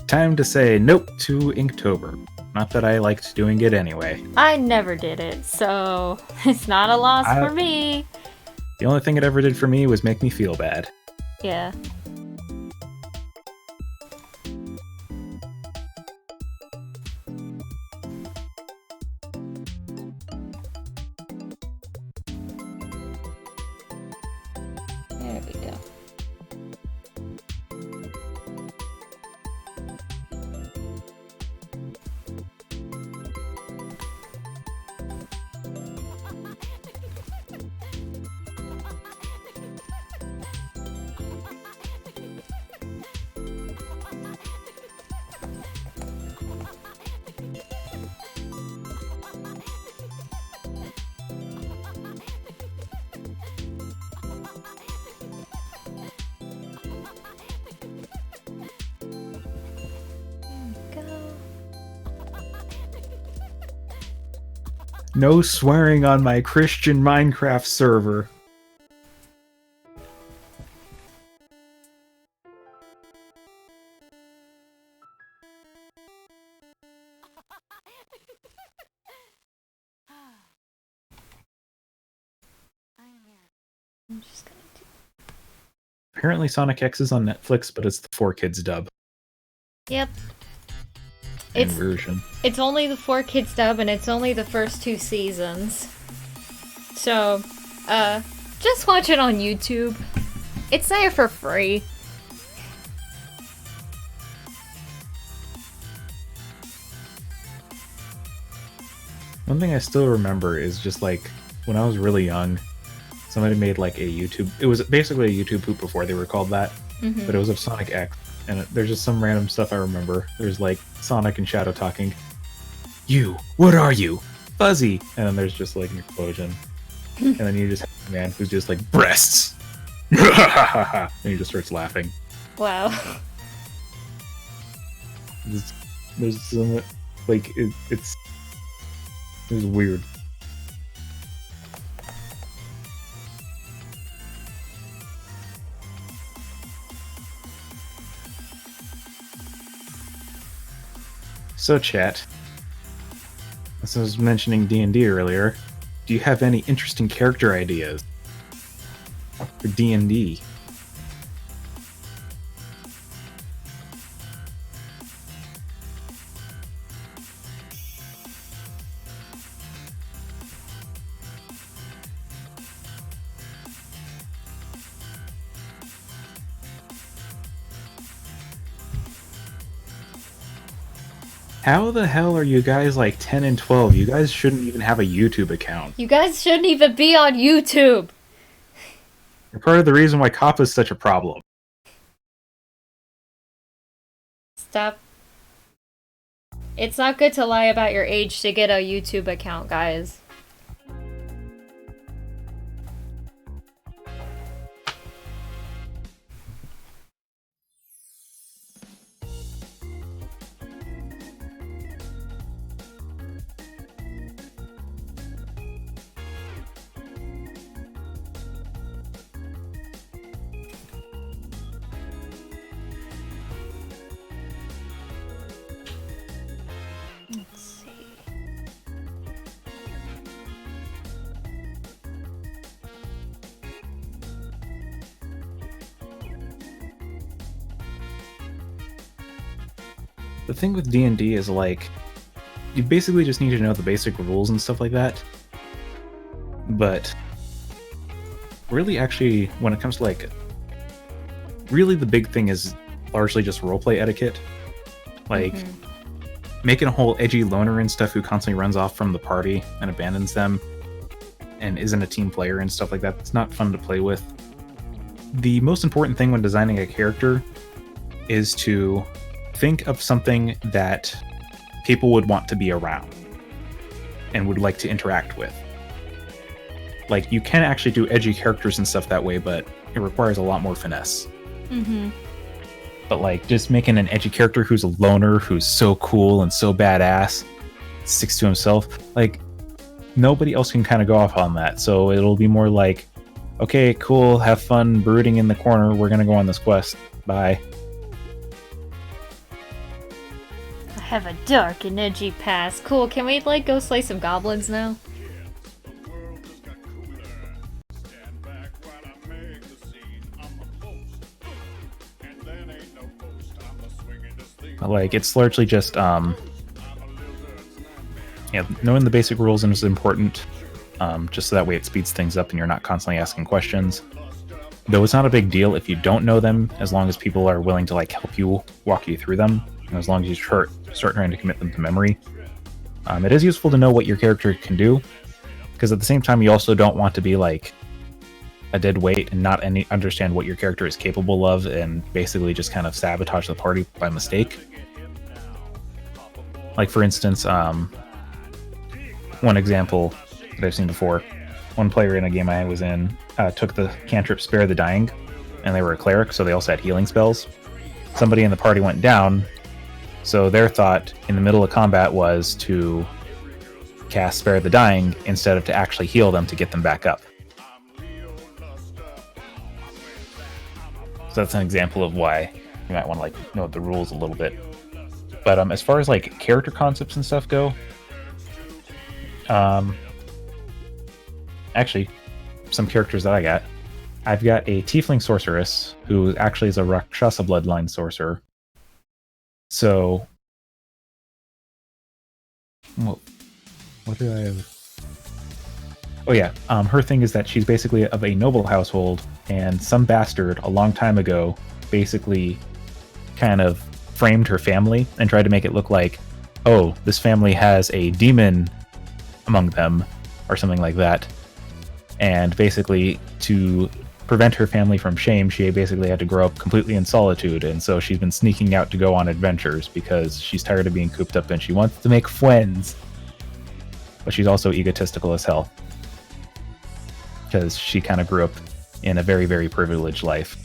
time to say nope to Inktober. Not that I liked doing it anyway. I never did it, so it's not a loss for me. The only thing it ever did for me was make me feel bad. Yeah. There we go. No swearing on my Christian Minecraft server. I'm just gonna do... Apparently Sonic X is on Netflix, but it's the 4Kids dub. Yep. It's version. it's only the 4Kids dub, and it's only the first 2 seasons. So, just watch it on YouTube. It's there for free. One thing I still remember is just like when I was really young, somebody made like a YouTube. It was basically a YouTube poop before they were called that, but it was of Sonic X. And there's just some random stuff I remember. There's like Sonic and Shadow talking. You, what are you? Fuzzy. And then there's just like an explosion. And then you just have a man who's just like, breasts. And he just starts laughing. Wow. There's some, like, it's weird. So chat, as I was mentioning D&D earlier, do you have any interesting character ideas for D&D? How the hell are you guys like 10 and 12? You guys shouldn't even have a YouTube account. You guys shouldn't even be on YouTube. You're part of the reason why COP is such a problem. Stop. It's not good to lie about your age to get a YouTube account, guys. Let's see. The thing with D&D is like, you basically just need to know the basic rules and stuff like that. But really, actually, when it comes to like, really the big thing is largely just roleplay etiquette. Like, making a whole edgy loner and stuff who constantly runs off from the party and abandons them and isn't a team player and stuff like that. It's not fun to play with. The most important thing when designing a character is to think of something that people would want to be around and would like to interact with. Like, you can actually do edgy characters and stuff that way, but it requires a lot more finesse. But like, just making an edgy character who's a loner, who's so cool and so badass, sticks to himself, like, nobody else can kind of go off on that. So it'll be more like, okay, cool, have fun brooding in the corner, we're gonna go on this quest, bye. I have a dark and edgy past. Cool, can we like go slay some goblins now? The world just got cooler. Stand back while I make the scene. I'm a host. And then ain't no ghost. I'm the swingingest thing. Like, it's largely just, yeah, knowing the basic rules is important, just so that way it speeds things up and you're not constantly asking questions. Though it's not a big deal if you don't know them, as long as people are willing to like help you walk you through them, and as long as you start trying to commit them to memory. It is useful to know what your character can do, because at the same time you also don't want to be like a dead weight and not understand what your character is capable of and basically just kind of sabotage the party by mistake. Like, for instance, one example that I've seen before, one player in a game I was in took the cantrip Spare the Dying, and they were a cleric, so they also had healing spells. Somebody in the party went down, so their thought in the middle of combat was to cast Spare the Dying instead of to actually heal them to get them back up. So that's an example of why you might want to like know the rules a little bit. But as far as like character concepts and stuff go, actually, some characters that I've got a tiefling sorceress who actually is a Rakshasa bloodline sorcerer. So what do I have? Oh yeah, her thing is that she's basically of a noble household, and some bastard a long time ago basically kind of framed her family and tried to make it look like, oh, this family has a demon among them, or something like that. And basically, to prevent her family from shame, she basically had to grow up completely in solitude, and so she's been sneaking out to go on adventures because she's tired of being cooped up and she wants to make friends. But she's also egotistical as hell, because she kind of grew up in a very, very privileged life.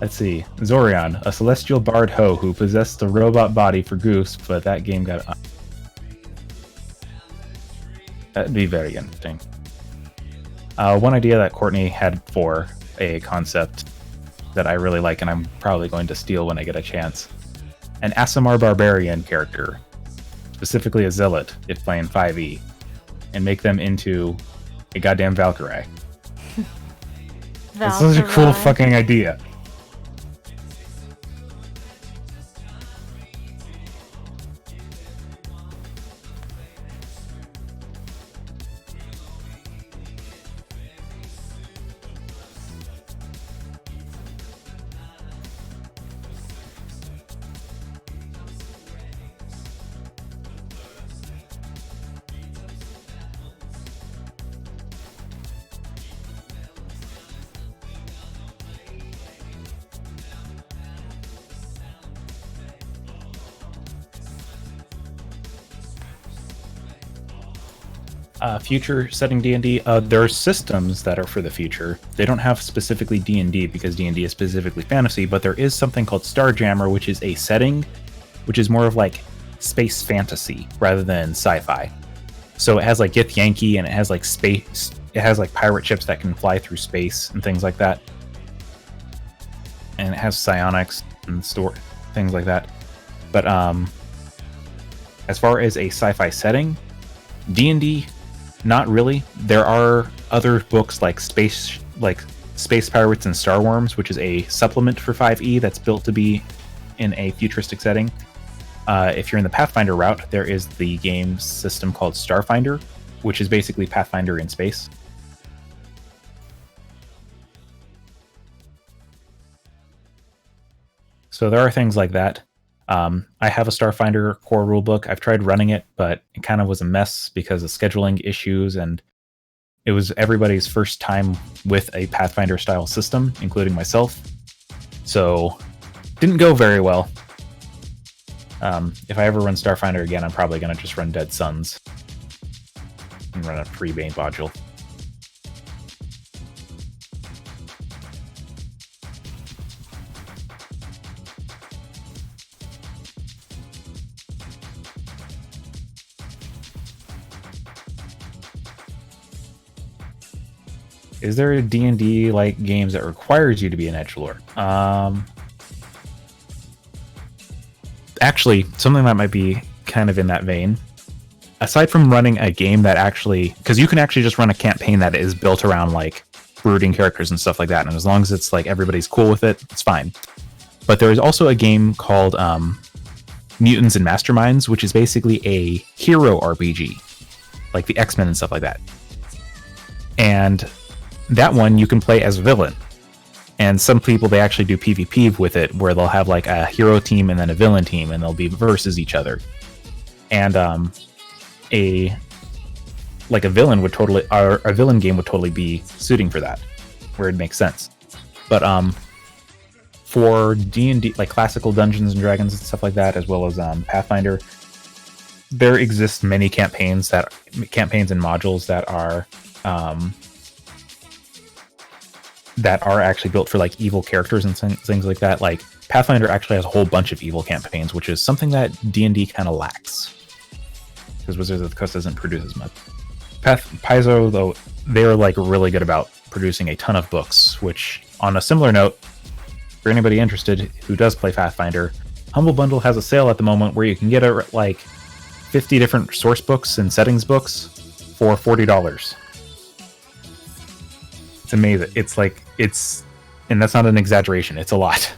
Let's see. Zorion, a celestial bard hoe who possessed the robot body for Goose, but that game got... That'd be very interesting. One idea that Courtney had for a concept that I really like, and I'm probably going to steal when I get a chance. An Aasimar Barbarian character, specifically a Zealot, if playing 5e, and make them into a goddamn Valkyrie. It's such a cool fucking idea. Future setting D&D, there are systems that are for the future. They don't have specifically D&D because D&D is specifically fantasy, but there is something called Starjammer, which is a setting which is more of like space fantasy rather than sci-fi. So it has like Gith Yankee, and it has like space, it has like pirate ships that can fly through space and things like that. And it has psionics and things like that. But as far as a sci-fi setting, D&D, not really. There are other books like Space Pirates and Star Worms, which is a supplement for 5e that's built to be in a futuristic setting. If you're in the Pathfinder route, there is the game system called Starfinder, which is basically Pathfinder in space. So there are things like that. I have a Starfinder core rulebook. I've tried running it, but it kind of was a mess because of scheduling issues, and it was everybody's first time with a Pathfinder style system, including myself. So didn't go very well. If I ever run Starfinder again, I'm probably going to just run Dead Suns and run a pre-bane module. Is there a D&D like games that requires you to be an edgelord? Actually, something that might be kind of in that vein. Aside from running a game that actually, because you can actually just run a campaign that is built around like brooding characters and stuff like that, and as long as it's like everybody's cool with it, it's fine. But there is also a game called Mutants and Masterminds, which is basically a hero RPG, like the X-Men and stuff like that. And that one you can play as a villain. And some people, they actually do PvP with it, where they'll have like a hero team and then a villain team, and they'll be versus each other. And a villain would totally, or a villain game would totally be suiting for that, where it makes sense. But for D&D, like classical Dungeons and Dragons and stuff like that, as well as Pathfinder, there exist many campaigns and modules that are actually built for like evil characters and things like that. Like Pathfinder actually has a whole bunch of evil campaigns, which is something that D&D kind of lacks, because Wizards of the Coast doesn't produce as much. Paizo, though, they're like really good about producing a ton of books, which, on a similar note, for anybody interested who does play Pathfinder, Humble Bundle has a sale at the moment where you can get like 50 different source books and settings books for $40. It's amazing. And that's not an exaggeration. It's a lot.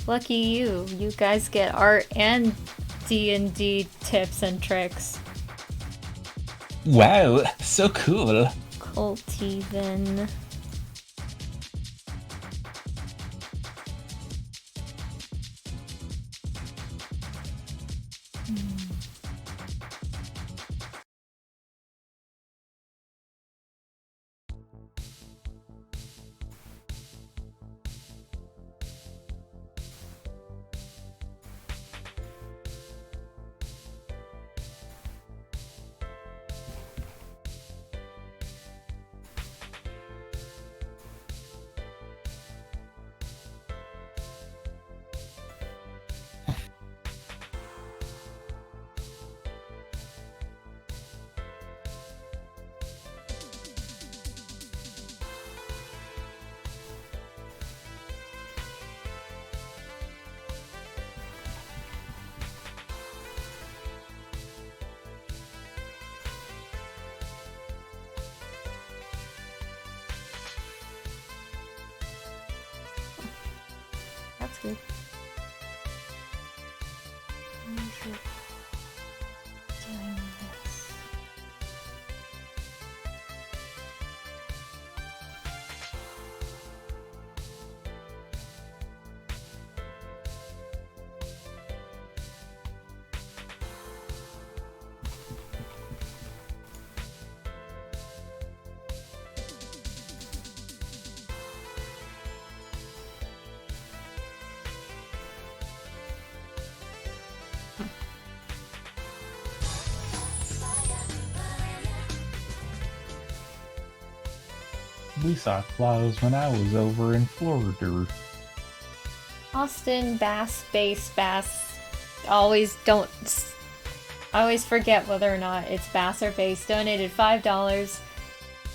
Lucky you. You guys get art and D&D tips and tricks. Wow, so cool. Cultivan. That's good. Why is it doing this? We saw clouds when I was over in Florida. Austin Bass Bass Bass. I always forget whether or not it's Bass or Bass. Donated $5.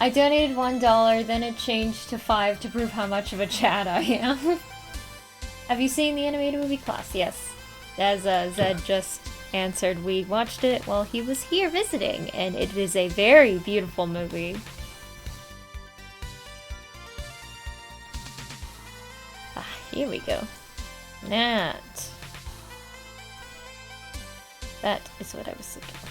I donated $1, then it changed to $5 to prove how much of a Chad I am. Have you seen the animated movie Class? Yes. As Zed just answered, we watched it while he was here visiting, and it is a very beautiful movie. Ah, here we go. That is what I was looking for.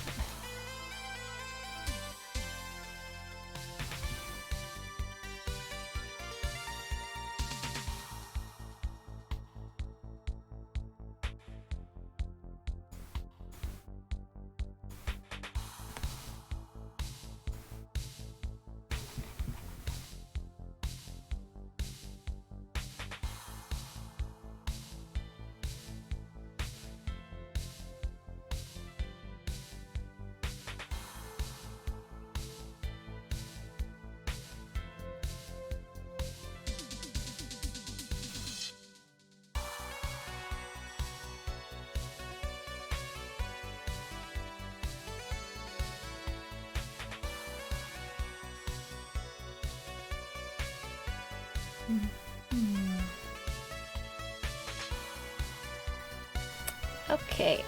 Okay.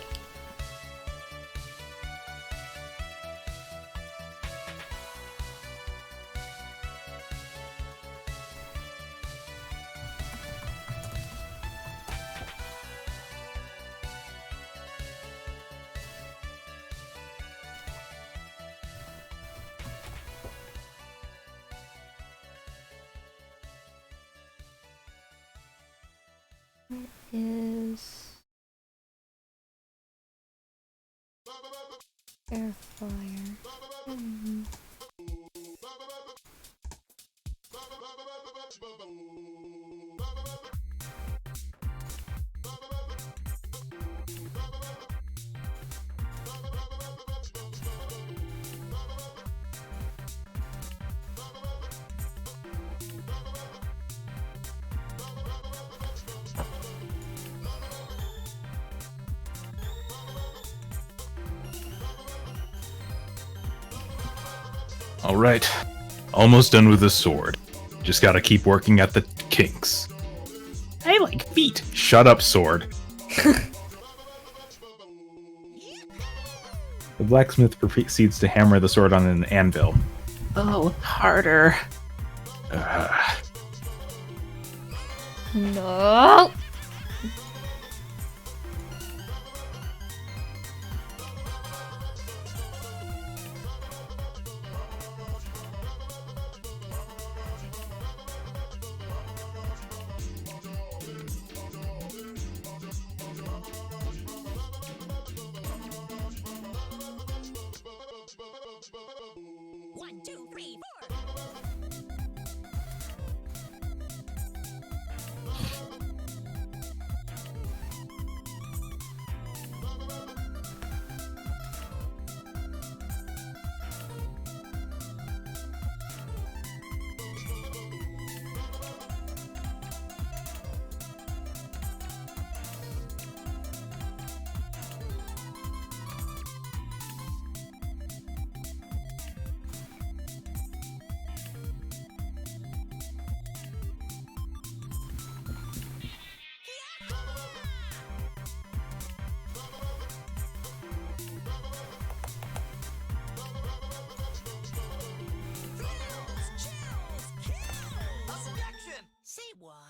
Is air fryer. All right, almost done with the sword. Just gotta keep working at the kinks. I like feet. Shut up, sword. The blacksmith proceeds to hammer the sword on an anvil. Oh, harder. No.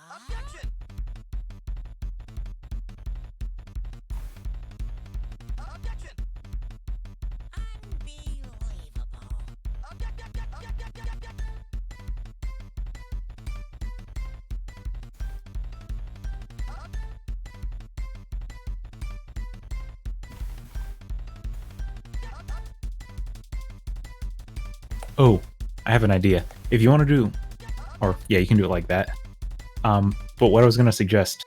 Objection! Objection! Unbelievable. Oh, I have an idea. If you want to do, or yeah, you can do it like that. But what I was gonna suggest,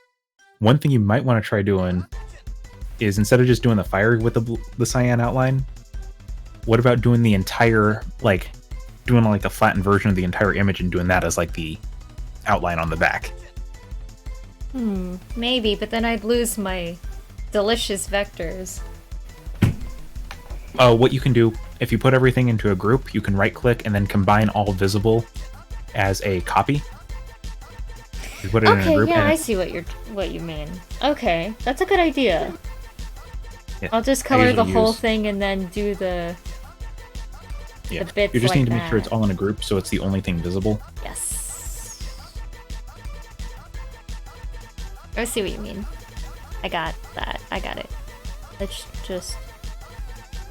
one thing you might want to try doing is instead of just doing the fire with the cyan outline, what about doing the entire, like, doing like the flattened version of the entire image and doing that as like the outline on the back? Maybe, but then I'd lose my delicious vectors. What you can do, if you put everything into a group, you can right click and then combine all visible as a copy. You put it in a Okay, group yeah, and I see what you mean. Okay, that's a good idea. yeah, I'll just I color the usually whole use- thing and then do the bits You just like need to make sure that. it's all in a group so it's the only thing visible. Yes. I see what you mean. I got that. I got it. Let's just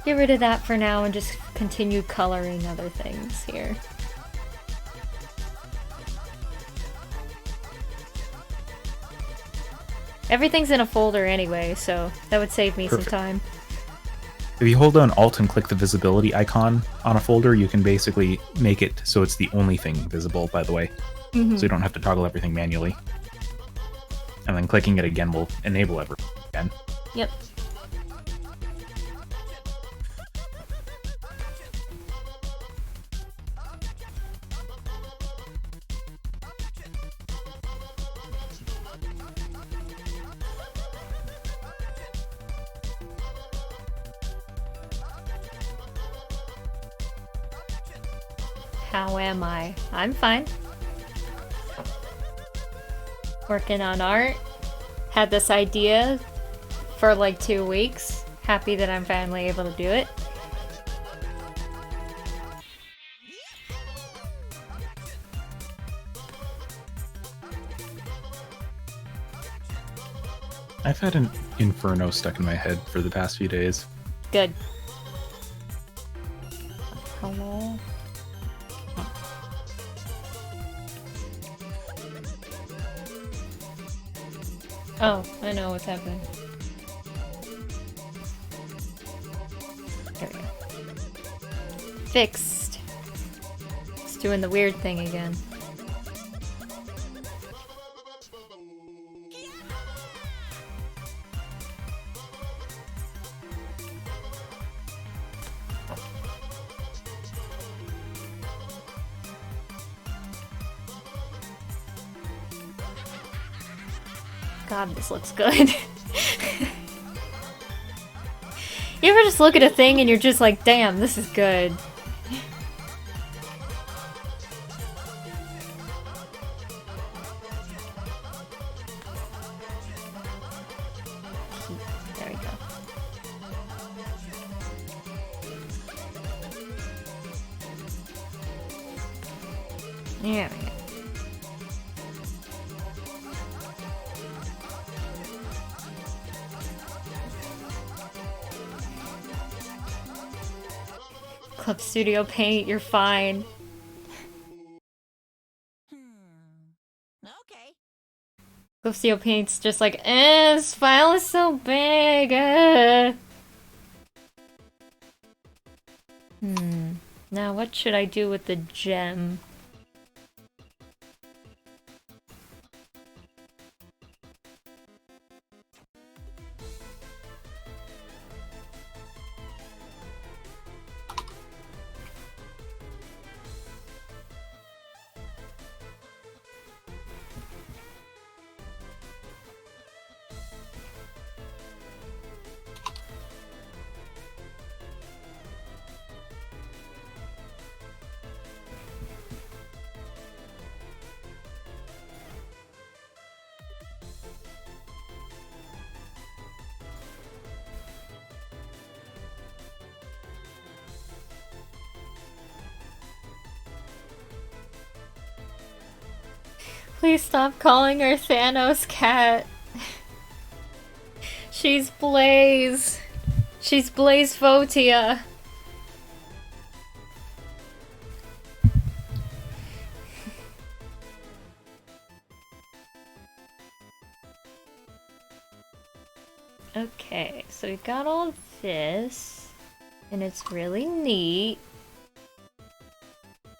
get rid of that for now and just continue coloring other things here. Everything's in a folder anyway, so that would save me Perfect. some time. If you hold down Alt and click the visibility icon on a folder, you can basically make it so it's the only thing visible, by the way. So you don't have to toggle everything manually. And then clicking it again will enable everything again. Yep. How am I? I'm fine. Working on art. Had this idea for like 2 weeks. Happy that I'm finally able to do it. I've had an Inferno stuck in my head for the past few days. Good. Hello? Oh, I know what's happening. There we go. Fixed. It's doing the weird thing again. God, this looks good. You ever just look at a thing and you're just like, damn, this is good. There we go. There we go. Club Studio Paint, you're fine. Okay. Club Studio Paint's just like, this file is so big. Now what should I do with the gem? Please stop calling her Thanos cat. She's Blaze. She's Blaze Fotia. Okay, so we got all this, and it's really neat.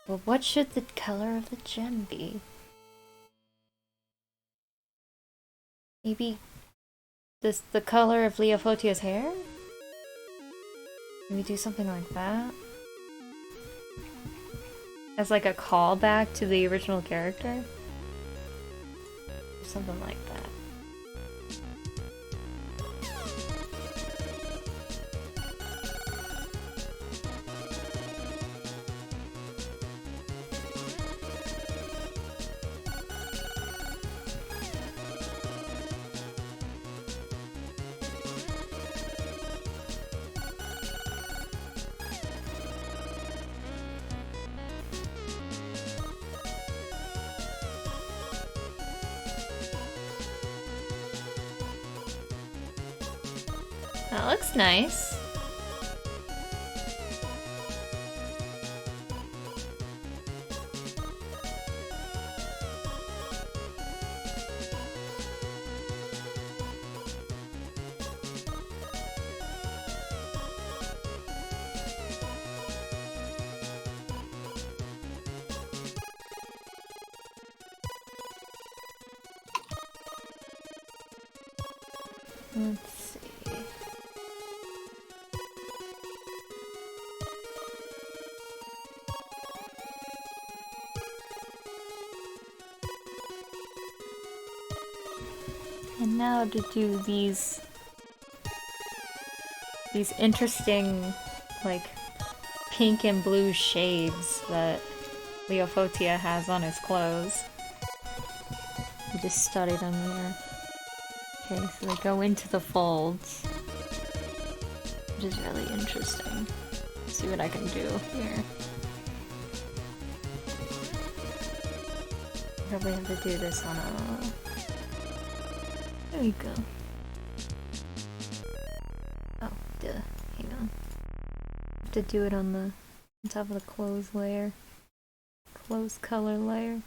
But what should the color of the gem be? Maybe the color of Leo Fotia's hair? Maybe do something like that? As like a callback to the original character? Or something like that. That looks nice. Let's see. And now to do these interesting, like, pink and blue shades that Leo Fotia has on his clothes. We just studied them here. Okay, so they go into the folds, which is really interesting. Let's see what I can do here. Probably have to do this on a... There we go. Oh, duh. Hang on. Have to do it on the on top of the clothes layer. Clothes color layer.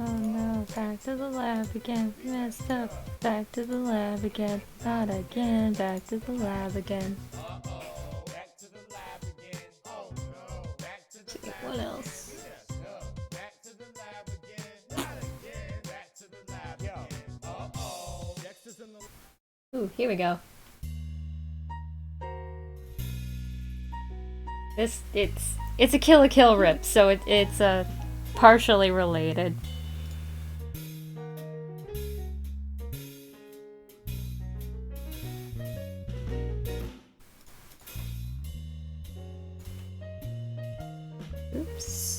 Oh no, back to the lab again. Messed up. Back to the lab again. Not again. Back to the lab again. See, what else? Ooh, here we go. It's a Kill la Kill rip, so it's partially related. Oops.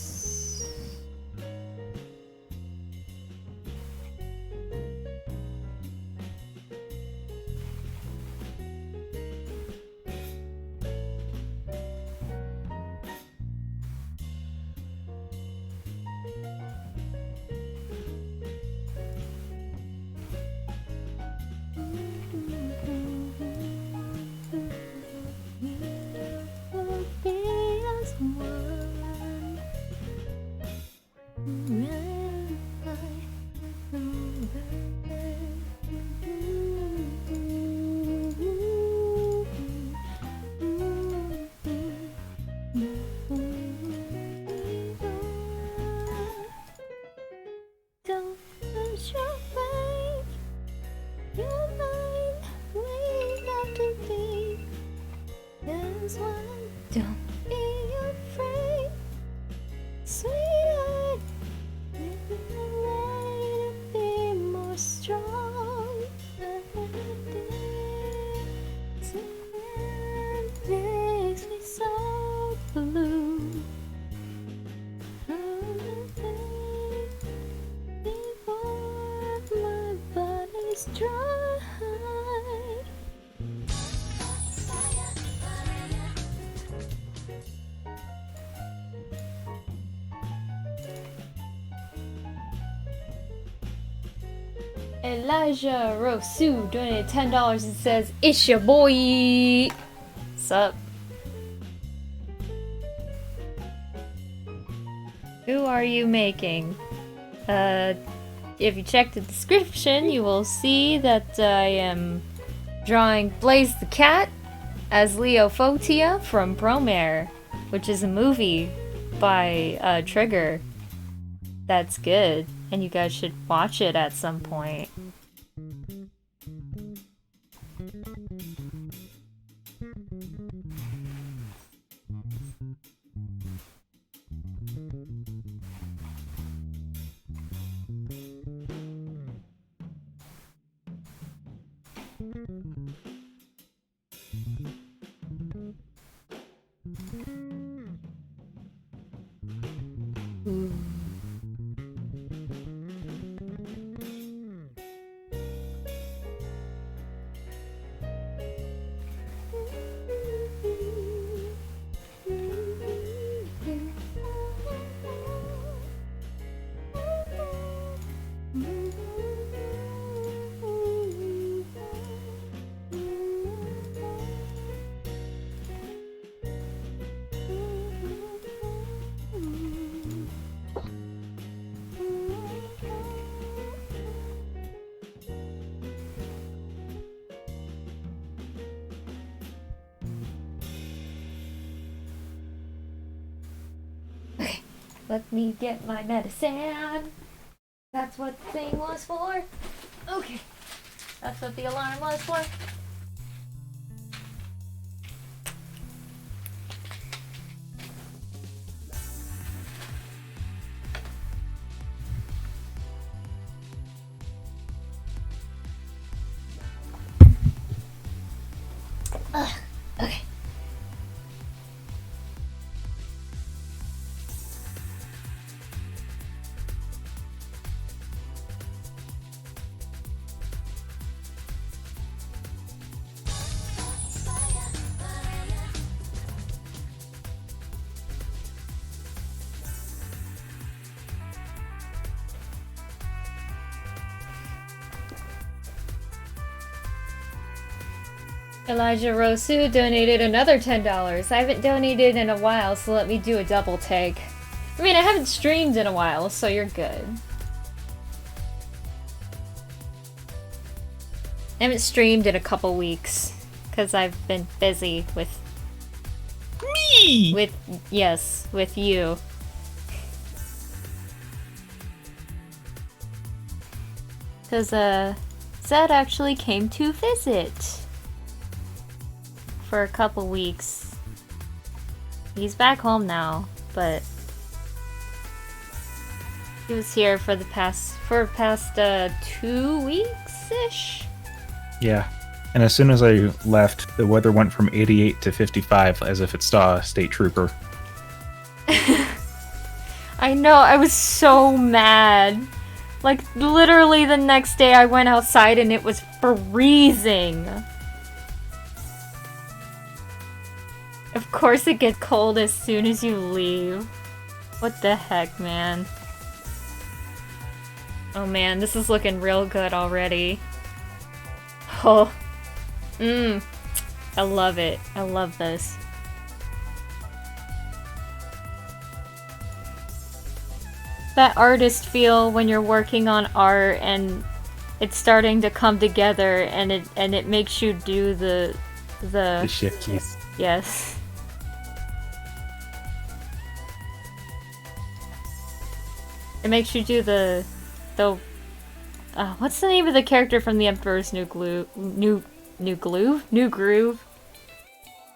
Don't lose your faith. You're mine. We got to be. That's why. Don't be afraid, sweetheart. You're ready to be more strong. It makes me so blue. Before my body's dry. Elijah Rosu donated $10 and says, "It's your boy." Sup? Who are you making? If you check the description, you will see that I am drawing Blaze the Cat as Leo Fotia from Promare, which is a movie by Trigger. That's good, and you guys should watch it at some point. Ooh. Let me get my medicine. That's what the thing was for. Okay. That's what the alarm was for. Okay. Elijah Rosu donated another $10. I haven't donated in a while, so let me do a double take. I mean, I haven't streamed in a while, so you're good. I haven't streamed in a couple weeks because I've been busy with Me. with you. Because Zed actually came to visit for a couple weeks. He's back home now, but he was here for the past 2 weeks ish. Yeah. And as soon as I left, the weather went from 88 to 55 as if it saw a state trooper. I know, I was so mad. Like, literally the next day I went outside and it was freezing. Of course it gets cold as soon as you leave. What the heck, man? Oh man, this is looking real good already. Oh. I love it. I love this. That artist feel when you're working on art and it's starting to come together and it makes you do the shift keys. Yes. It makes you do the what's the name of the character from the Emperor's New Groove?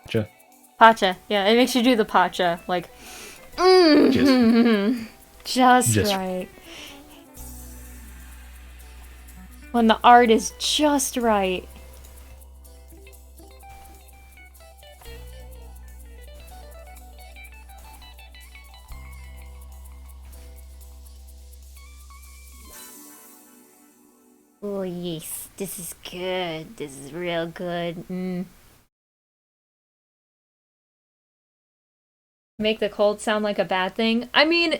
Gotcha. Pacha. Yeah, it makes you do the Pacha. Like, just right. When the art is just right. Oh yes, this is good. This is real good. Make the cold sound like a bad thing? I mean,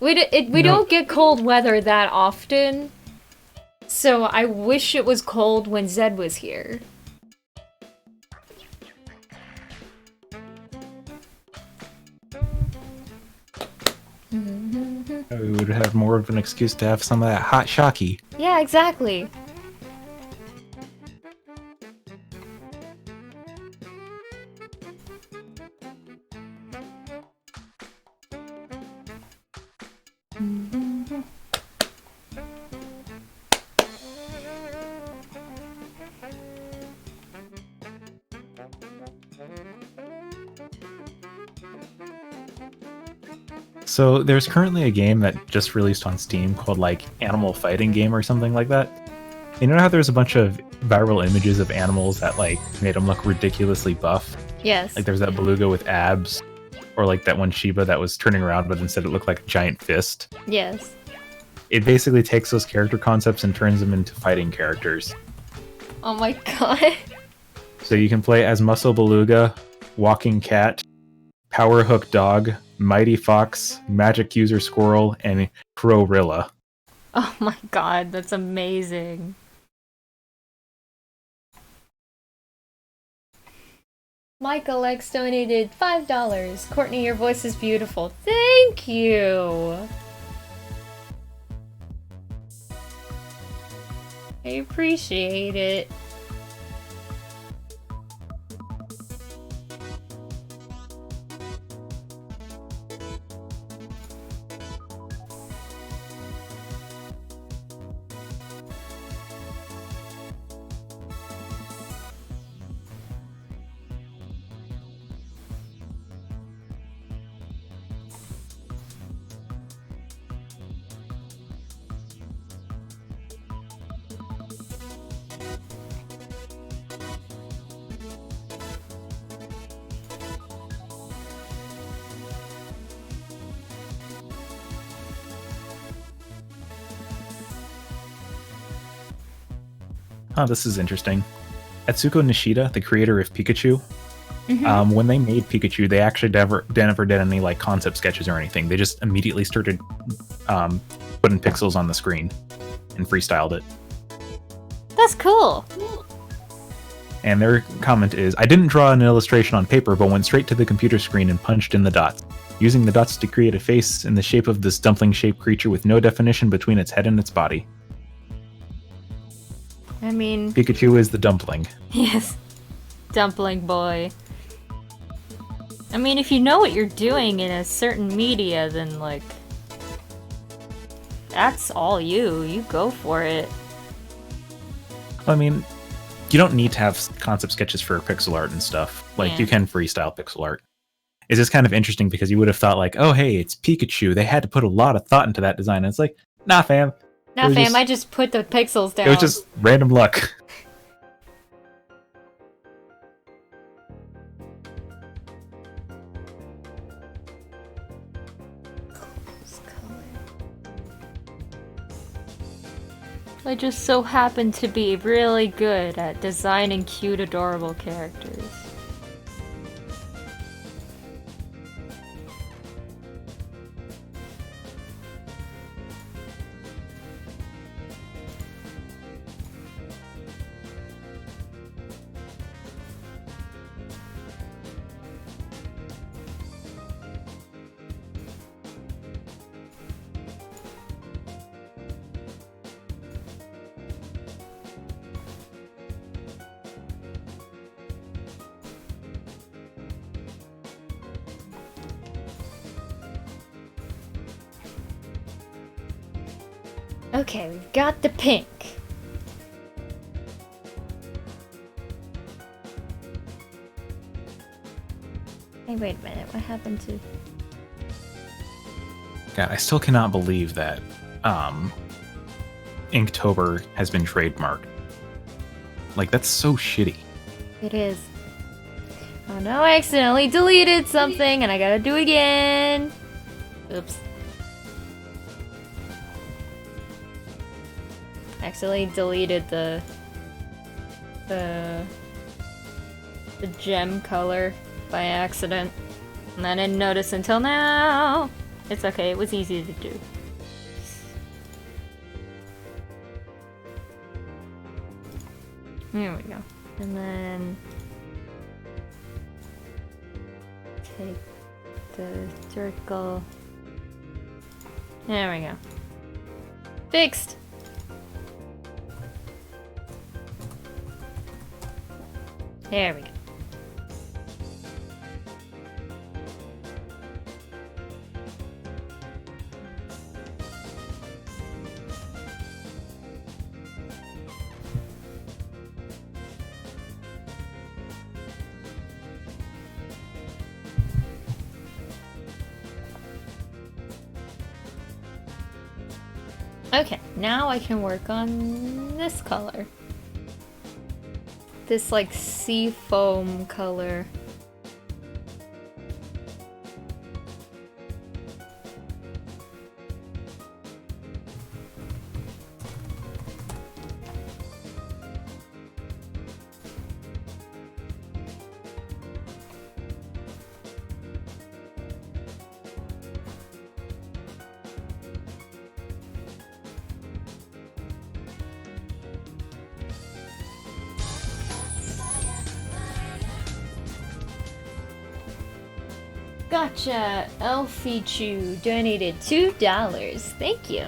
we don't get cold weather that often, so I wish it was cold when Zed was here. We would have more of an excuse to have some of that hot shocky. Yeah, exactly. So there's currently a game that just released on Steam called like Animal Fighting Game or something like that. You know how there's a bunch of viral images of animals that like made them look ridiculously buff? Yes. Like there's that beluga with abs, or like that one Shiba that was turning around but instead it looked like a giant fist. Yes. It basically takes those character concepts and turns them into fighting characters. Oh my god. So you can play as Muscle Beluga, Walking Cat, Power Hook Dog, Mighty Fox, Magic User Squirrel, and Crowrilla. Oh my god, that's amazing. Michael X donated $5. Courtney, your voice is beautiful. Thank you. I appreciate it. Huh, this is interesting. Atsuko Nishida, the creator of Pikachu, when they made Pikachu, they actually never did any like concept sketches or anything. They just immediately started putting pixels on the screen and freestyled it. That's cool. And their comment is, I didn't draw an illustration on paper, but went straight to the computer screen and punched in the dots, using the dots to create a face in the shape of this dumpling-shaped creature with no definition between its head and its body. I mean, Pikachu is the dumpling. yes. Dumpling boy. I mean, if you know what you're doing in a certain media, then, like... That's all you. You go for it. I mean, you don't need to have concept sketches for pixel art and stuff. Like, Yeah. you can freestyle pixel art. It's just kind of interesting because you would have thought, like, oh, hey, it's Pikachu. They had to put a lot of thought into that design. And it's like, nah, fam. Nah, It was fam, just- I just put the pixels down. It was just random luck. I just so happen to be really good at designing cute, adorable characters. Okay, we've got the pink. Hey, wait a minute, what happened to... God, I still cannot believe that Inktober has been trademarked. Like, that's so shitty. It is. Oh no, I accidentally deleted something and I gotta do it again. Oops. Accidentally deleted the gem color by accident. And I didn't notice until now. It's okay, it was easy to do. There we go. And then take the circle. There we go. Fixed! There we go. Okay, now I can work on this color. This like sea foam color. Gotcha! Elfichu donated $2. Thank you.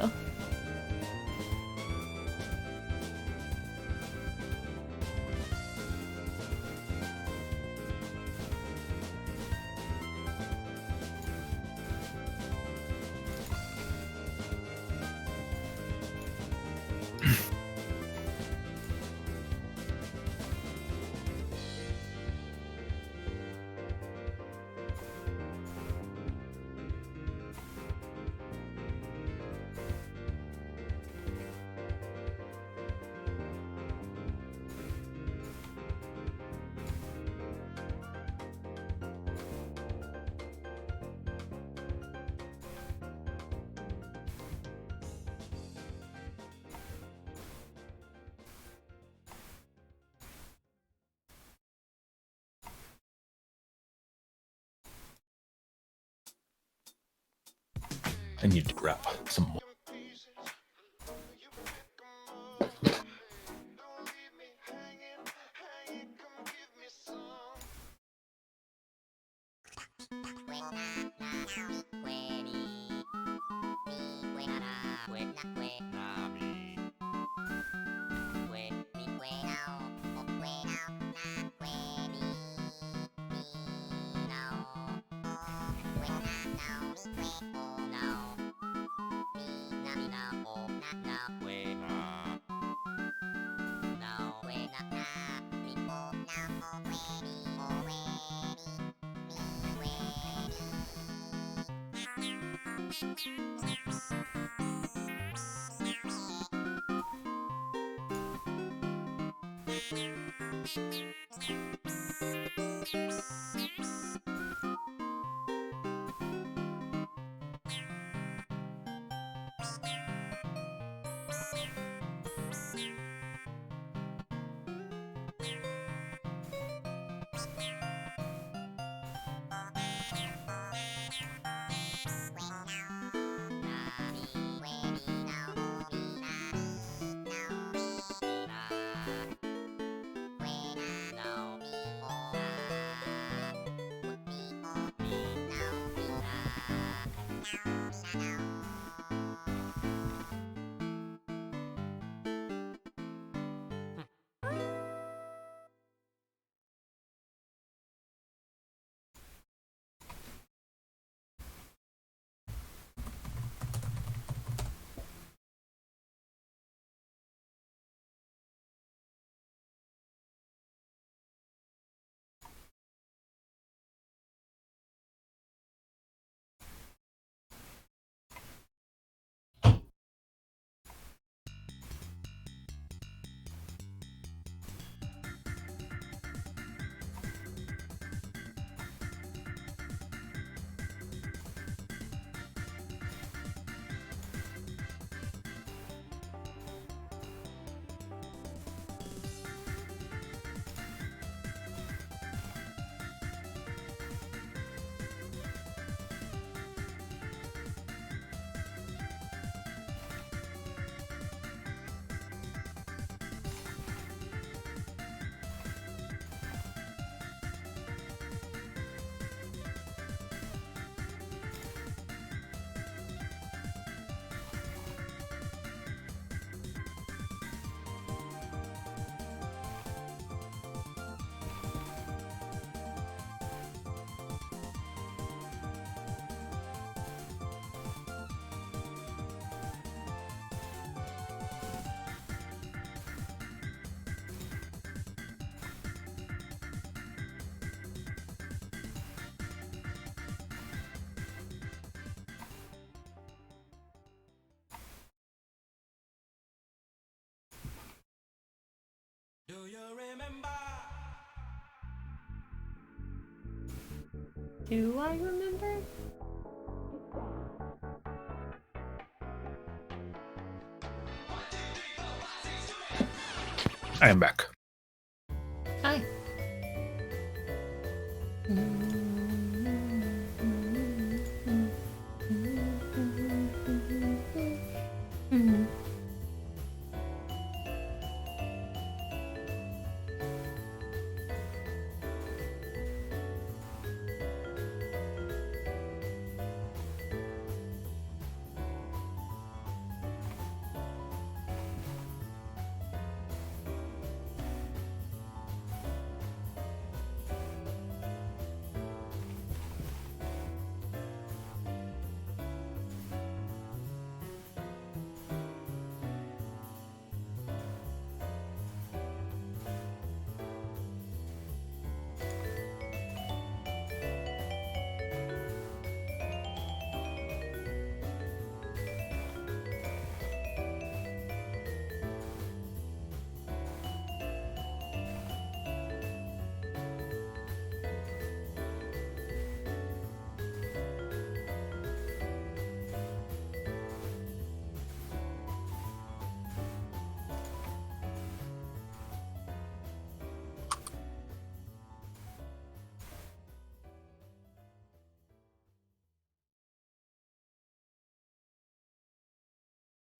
I need to grab some more. Do you remember? Do I remember? I am back. Hi.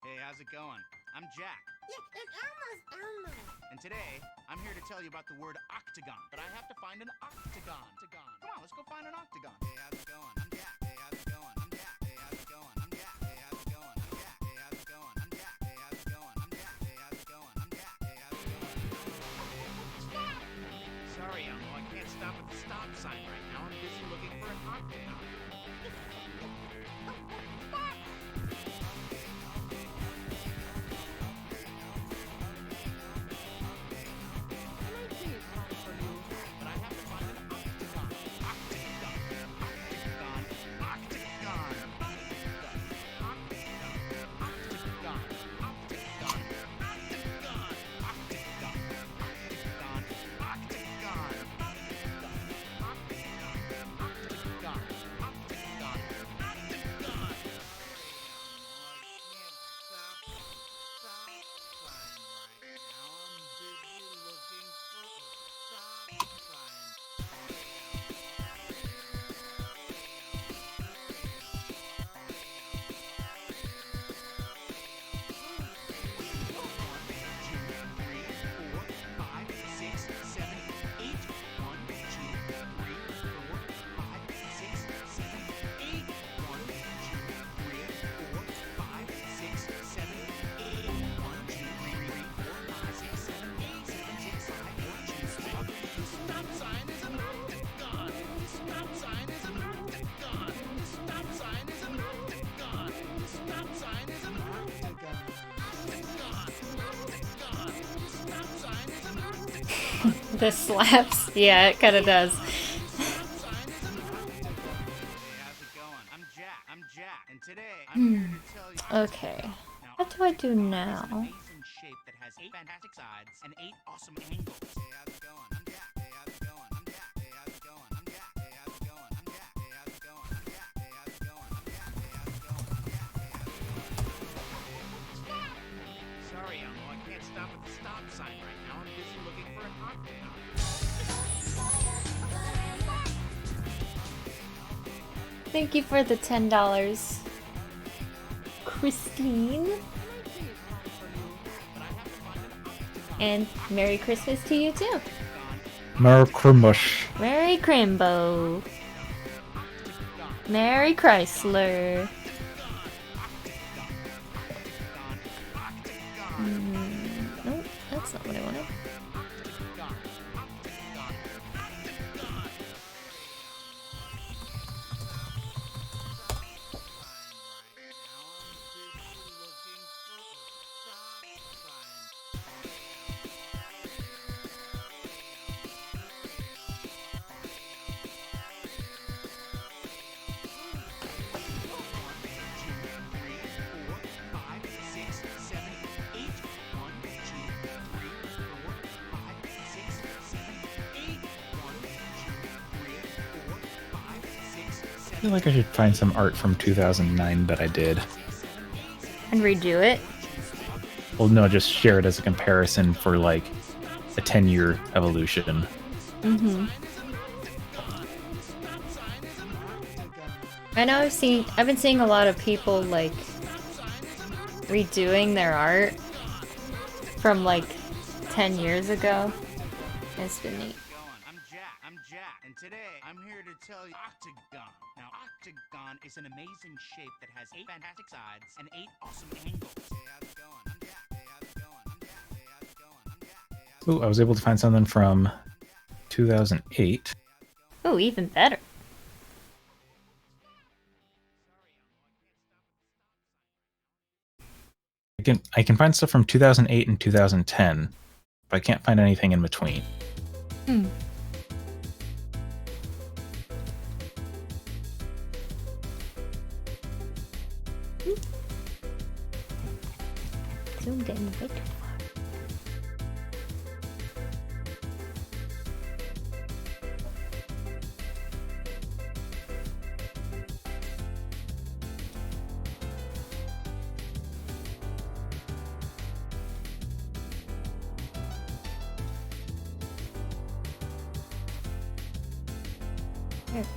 Hey, how's it going? I'm Jack, Yeah, and Elmo. and today I'm here to tell you about the word octagon. But I have to find an octagon. Come on, let's go find an octagon. Hey, how's it going? I'm Jack. Hey, how's it going? I'm Jack. Hey, how's it going? I'm Jack. Hey, how's it going? I'm Jack. Hey, how's it going? I'm Jack. Hey, how's it going? I'm Jack. Hey, how's it going? I'm Jack. Hey, how's it going? Sorry, Elmo, I can't stop at the stop sign right now. I'm busy looking for an octagon. This slaps. Yeah, it kind of does. Hey, how's it going? I'm Jack, and today I'm here to tell you. Okay. Now, What do I do It's an now? amazing shape that has 8 fantastic sides and 8 awesome angles. Hey, how's it going? I'm Jack. Hey, how's it going? I'm Jack. Hey, how's it going? I'm Jack. Hey, how's it going? I'm Jack. Hey, how's it going? I'm Jack. Hey, how's it going? I'm Jack. Hey, how's it going? I'm Jack. Hey, how's it going? Sorry, Elmo, I can't stop at the stop sign right now. I'm busy looking for an octagon. Thank you for the $10. Christine. And Merry Christmas to you too. Mercrimush. Merry Crimbo. Merry Chrysler. Nope, that's not what I wanted. I feel like I should find some art from 2009 that I did. And redo it. Well, no, just share it as a comparison for like a 10-year evolution. Mm-hmm. I know I've been seeing a lot of people like redoing their art from like 10 years ago. It's been neat. I'm Jack, and today I'm here to tell you octagon. Now, octagon is an amazing shape that has 8 fantastic sides and 8 awesome angles. Hey, how's it going? I'm Jack. Hey, how's it going? I'm Jack. Hey, how's it going? I'm Jack. Hey, how's it Oh, I was able to find something from 2008. Oh, even better. I can find stuff from 2008 and 2010, but I can't find anything in between. Hmm. Zoomed in way too far. There we go.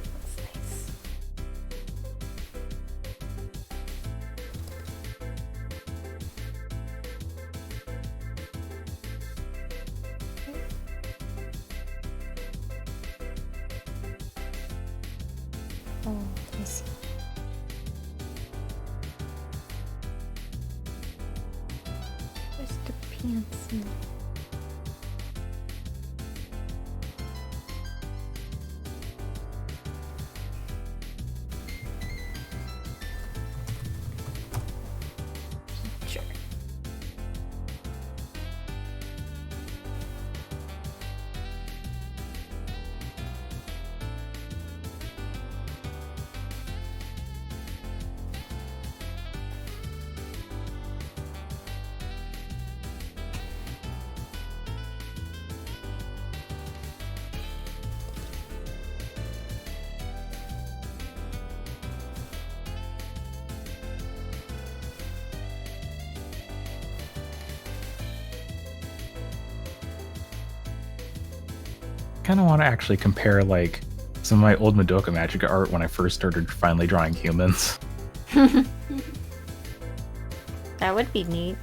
That's nice. Oh, let me see. Where's the pencil? kind of want to actually compare like some of my old Madoka Magica art when I first started finally drawing humans. That would be neat.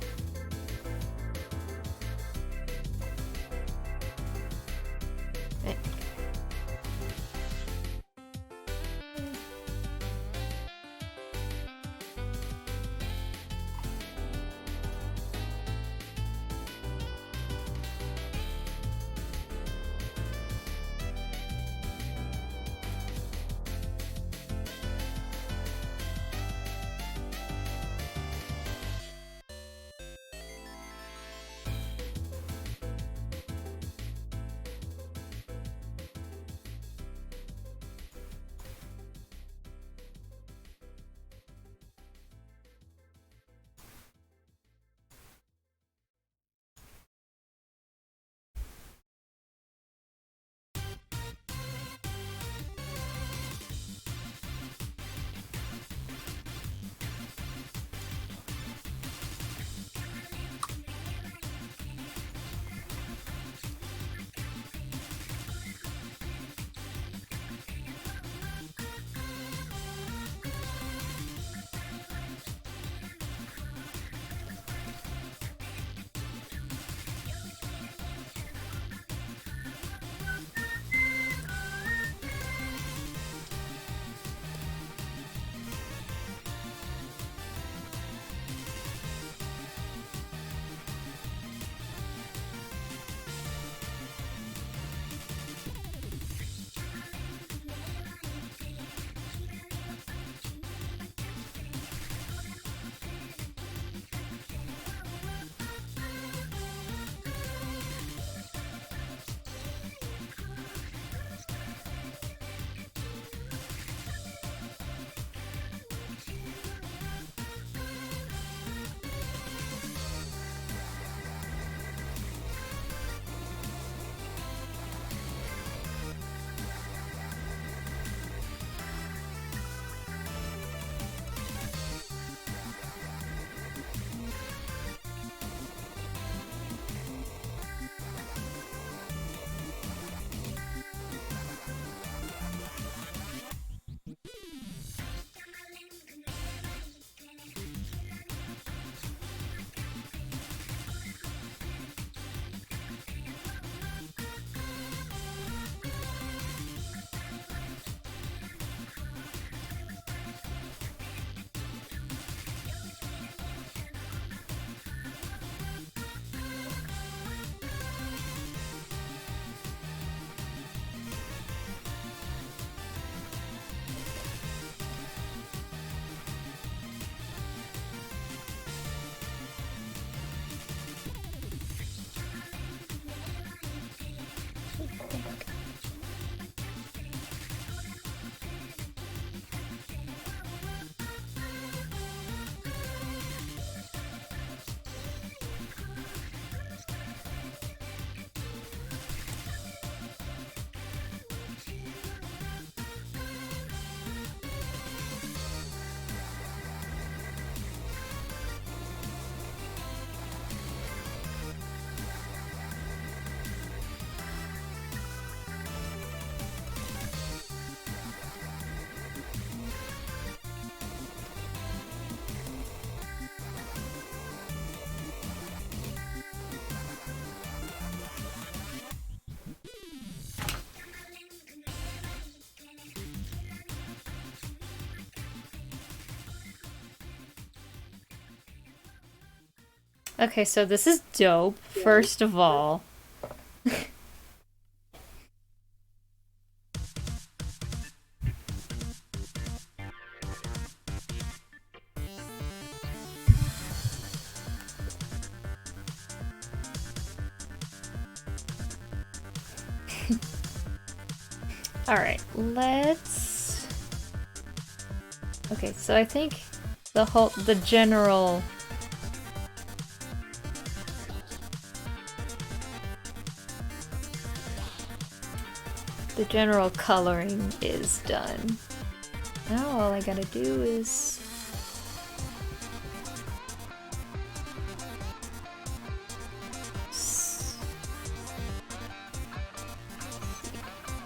Okay, so this is dope, first of all. Alright, let's... Okay, so I think the general... The general coloring is done. Now all I gotta do is...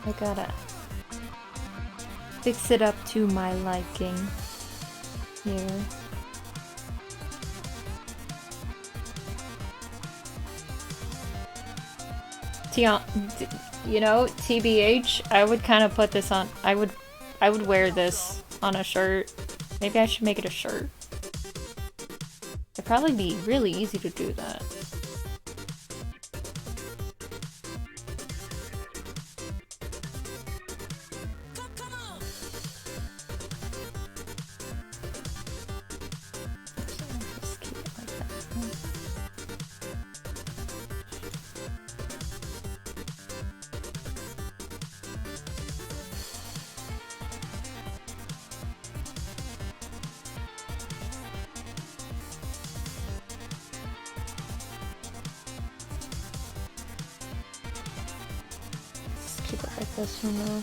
I gotta fix it up to my liking here. You know, TBH, I would kind of put this on. I would wear this on a shirt. Maybe I should make it a shirt. It'd probably be really easy to do that. Just keep it like that. Just keep it like this for now.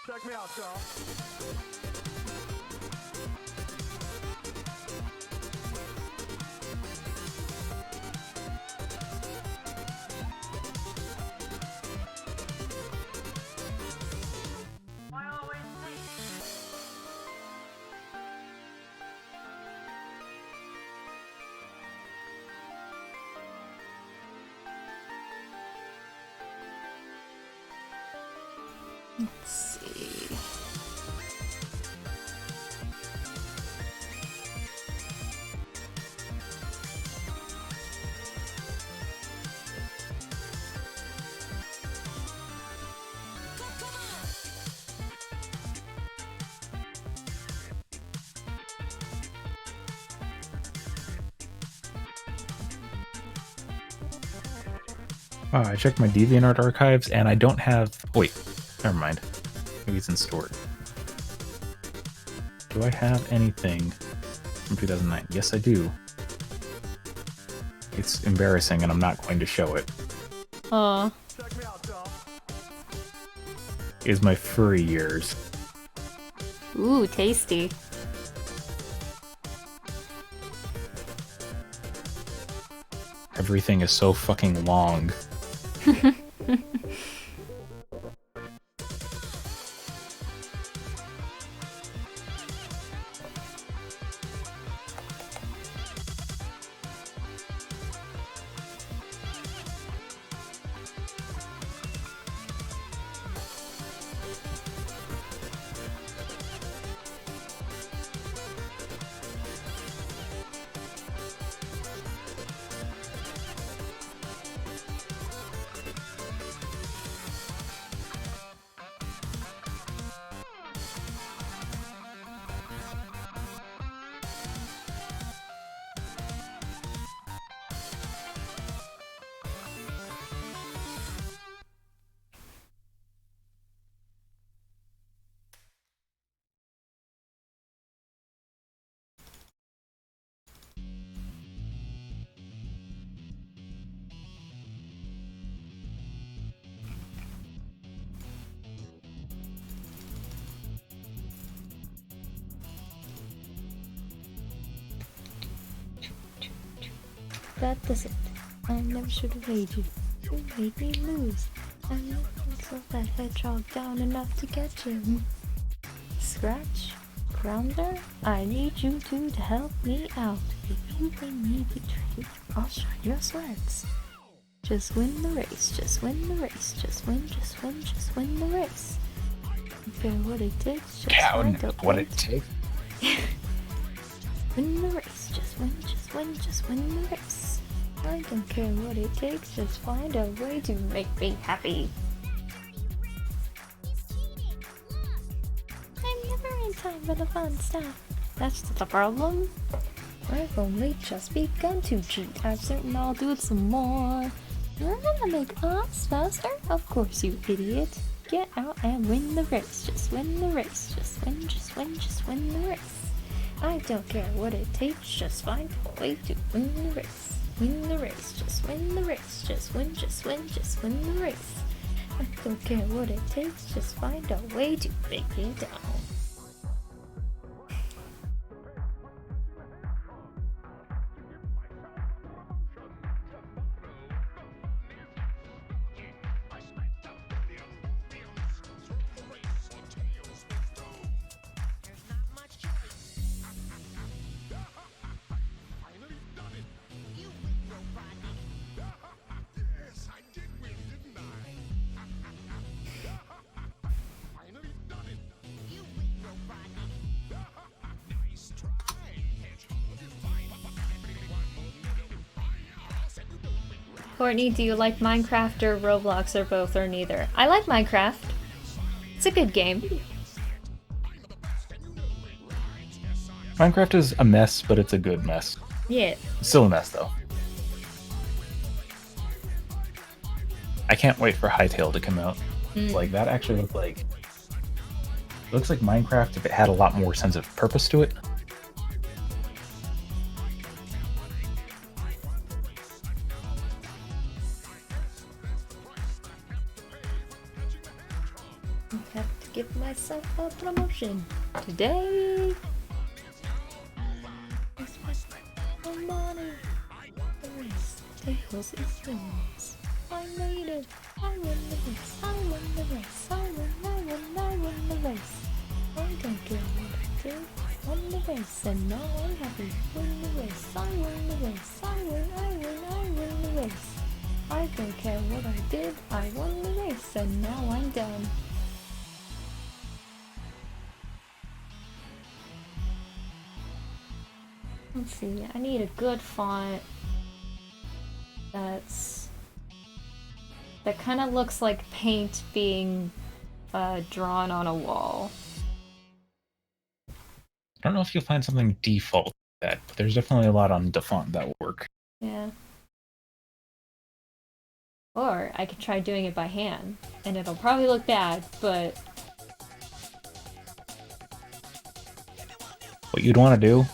Check me out, y'all. Let's see. I checked my DeviantArt archives and I don't have. Wait, never mind. Maybe it's in stored. Do I have anything from 2009? Yes, I do. It's embarrassing and I'm not going to show it. Aw. Check me out, y'all. Is my furry years. Ooh, tasty. Everything is so fucking long. That does it. I never should have made you. You made me lose. I never slowed that hedgehog down enough to get you. Scratch, grounder, I need you two to help me out. If you bring me victory, I'll shine your sweats. Just win the race, just win the race, just win, just win, just win the race. Don't care what it takes, just find a What way it takes. win the race, just win, just win, just win the race. I don't care what it takes, just find a way to make me happy. I'm never in time for the fun stuff. That's the problem. I've only just begun to cheat. I'm certain I'll do it some more. You're gonna make us faster? Of course, you idiot. Get out and win the race. Just win the race. Just win, just win, just win the race. I don't care what it takes. Just find a way to win the race. Win the race. Just win the race. Just win, just win, just win the race. I don't care what it takes. Just find a way to make it down. Yes, I did win, didn't I? Finally done it. Nice try, hedgehog. You're fine. Courtney, do you like Minecraft or Roblox or both or neither? I like Minecraft. It's a good game. Minecraft is a mess, but it's a good mess. Yeah. It's still a mess though. I can't wait for Hytale to come out. Like that actually looked like it looks like Minecraft if it had a lot more sense of purpose to it. I have to give myself a promotion today. I spent my money. The race, tables and spoons. I made it. I won the race. I won the race. I won the race. I don't care what I did. I won the race, and now I'm happy. Win the race. I won the race. I win the race. I don't care what I did. I won the race, and now I'm done. Let's see, I need a good font that kind of looks like paint being drawn on a wall. I don't know if you'll find something default like that, but there's definitely a lot on Defont that will work. Yeah. Or I could try doing it by hand, and it'll probably look bad, but What you'd want to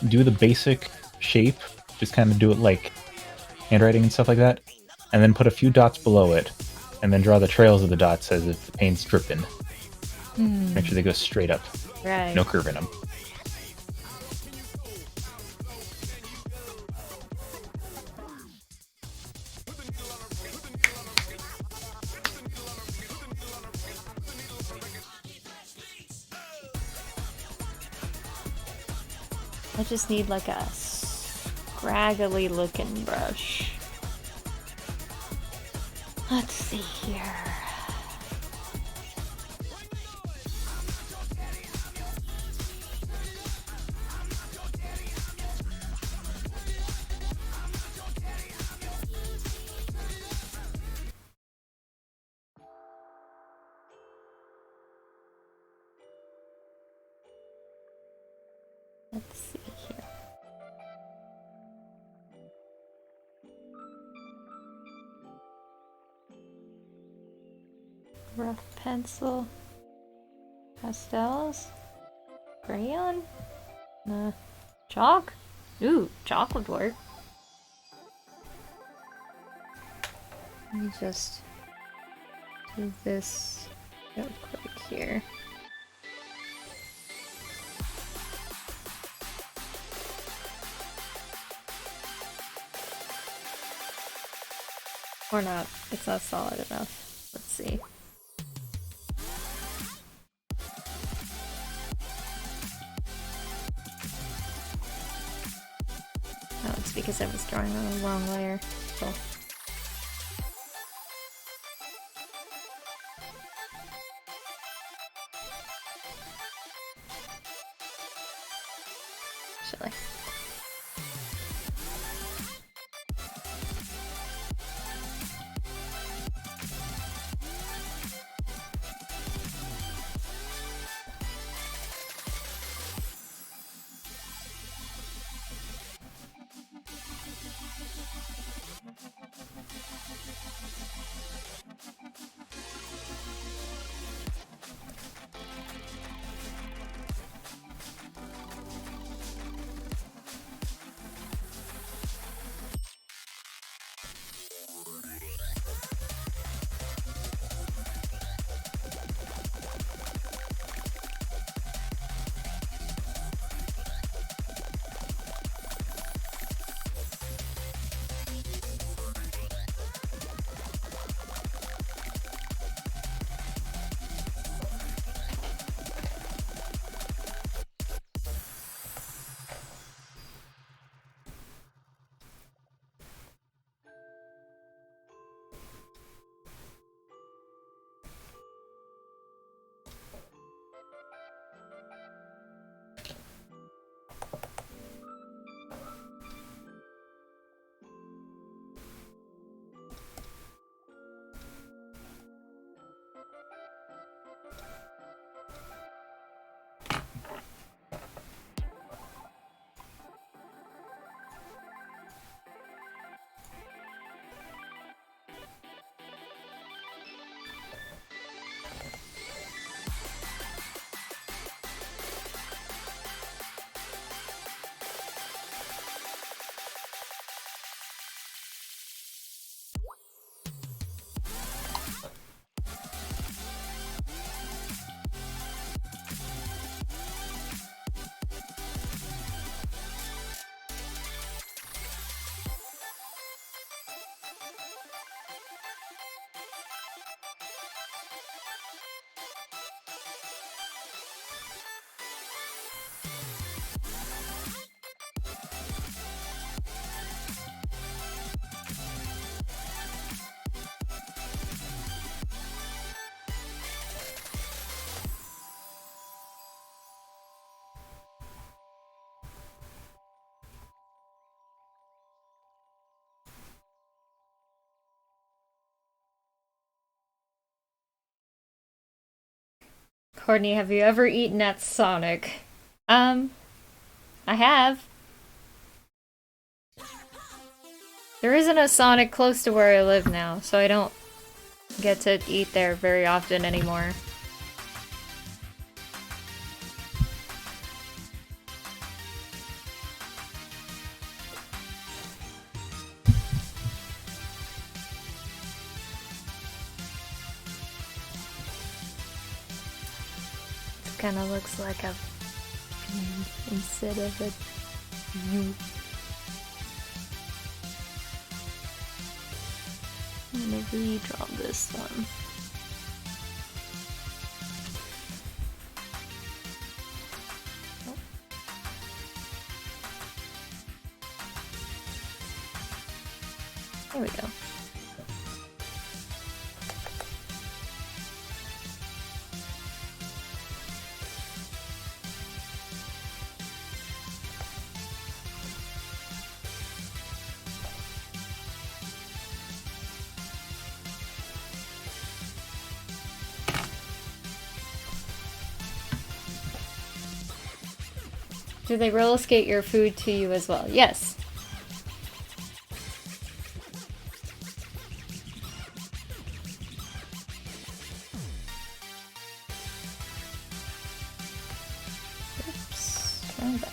do the basic shape, just kind of do it like handwriting and stuff like that, and then put a few dots below it, and then draw the trails of the dots as if the paint's dripping. Make sure they go straight up, right. no curve in them. I just need like a scraggly looking brush. Let's see here. Let's see here. Rough pencil. Pastels. Crayon? Nah. Chalk? Ooh, chalk would work. Let me just do this real quick here. Or not. It's not solid enough. Let's see. Oh, it's because I was drawing on the wrong layer. So. Should I? Courtney, have you ever eaten at Sonic? I have. There isn't a Sonic close to where I live now, so I don't get to eat there very often anymore. It kind of looks like a P instead of a U. I'm gonna redraw this one. There we go. Do they roller skate your food to you as well? Yes. Oops. Wrong button.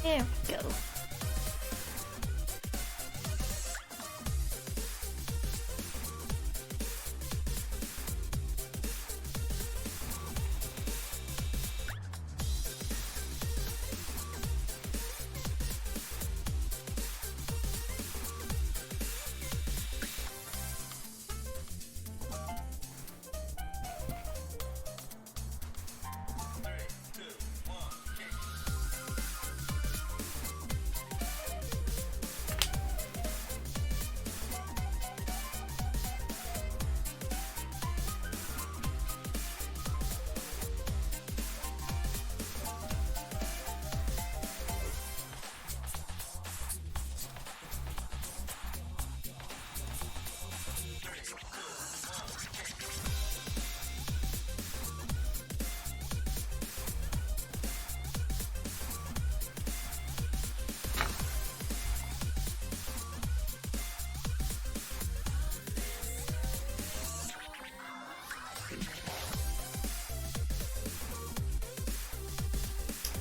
There we go.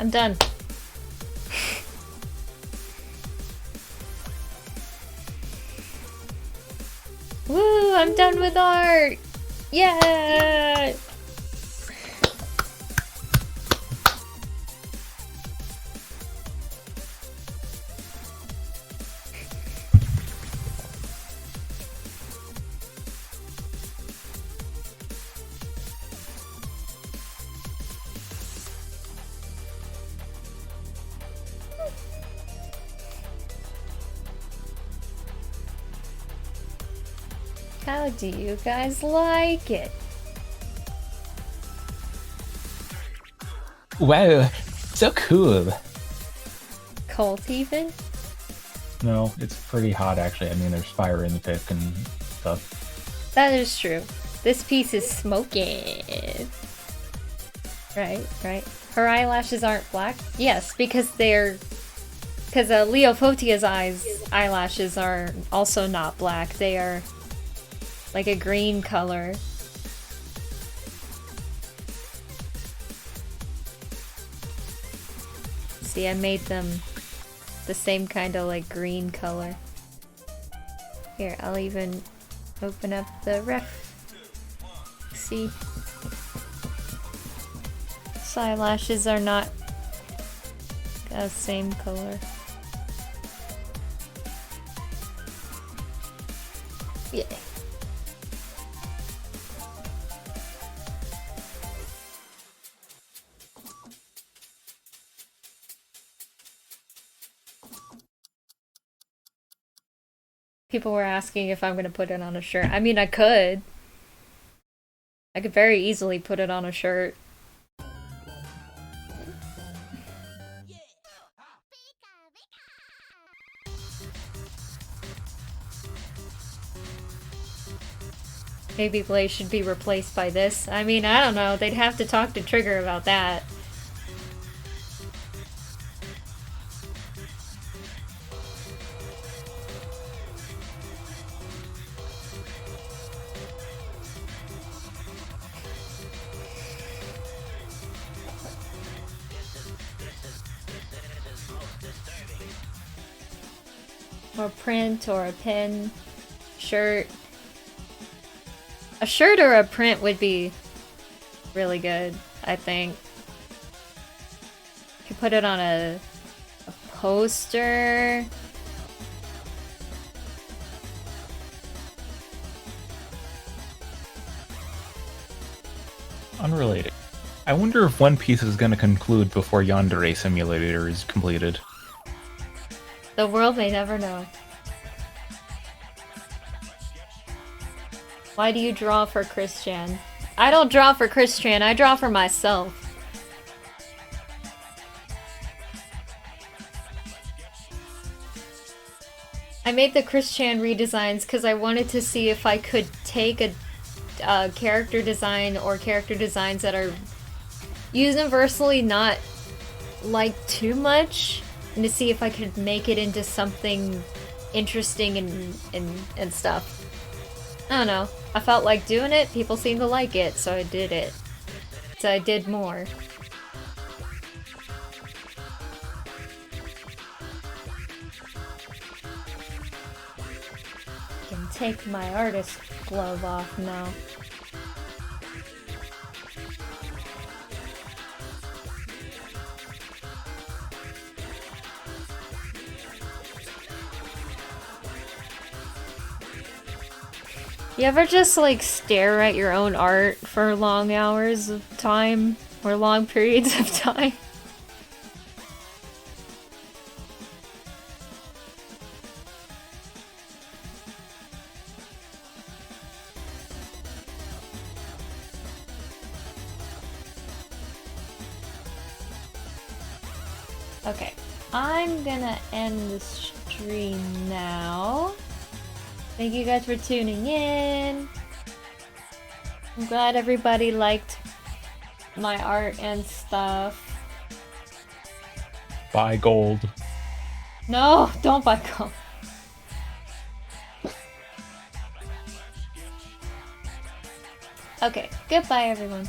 I'm done. Woo! I'm done with art! Yeah! How do you guys like it? Wow, so cool. Cold even? No, it's pretty hot actually. I mean, there's fire in the pit and stuff. That is true. This piece is smoking. Right, right. Her eyelashes aren't black? Yes, because they're... Because Leo Fotia's eyelashes are also not black. They are like a green color. See, I made them the same kind of like green color. Here, I'll even open up the ref. See? So eyelashes are not the same color. Yeah. People were asking if I'm gonna put it on a shirt. I mean, I could. I could very easily put it on a shirt. Maybe Blaze should be replaced by this. I mean, I don't know. They'd have to talk to Trigger about that. Or print or a pin, shirt. A shirt or a print would be really good, I think. You could put it on a poster. Unrelated. I wonder if One Piece is going to conclude before Yandere Simulator is completed. The world may never know. Why do you draw for Christian? I don't draw for Christian, I draw for myself. I made the Christian redesigns because I wanted to see if I could take a character design or character designs that are universally not liked too much, and to see if I could make it into something interesting and stuff. I don't know. I felt like doing it, people seemed to like it, so I did it. So I did more. I can take my artist glove off now. You ever just like stare at your own art for long hours of time or long periods of time? Okay, I'm gonna end the stream now. Thank you guys for tuning in. I'm glad everybody liked my art and stuff. Buy gold. No, don't buy gold. Okay, goodbye everyone.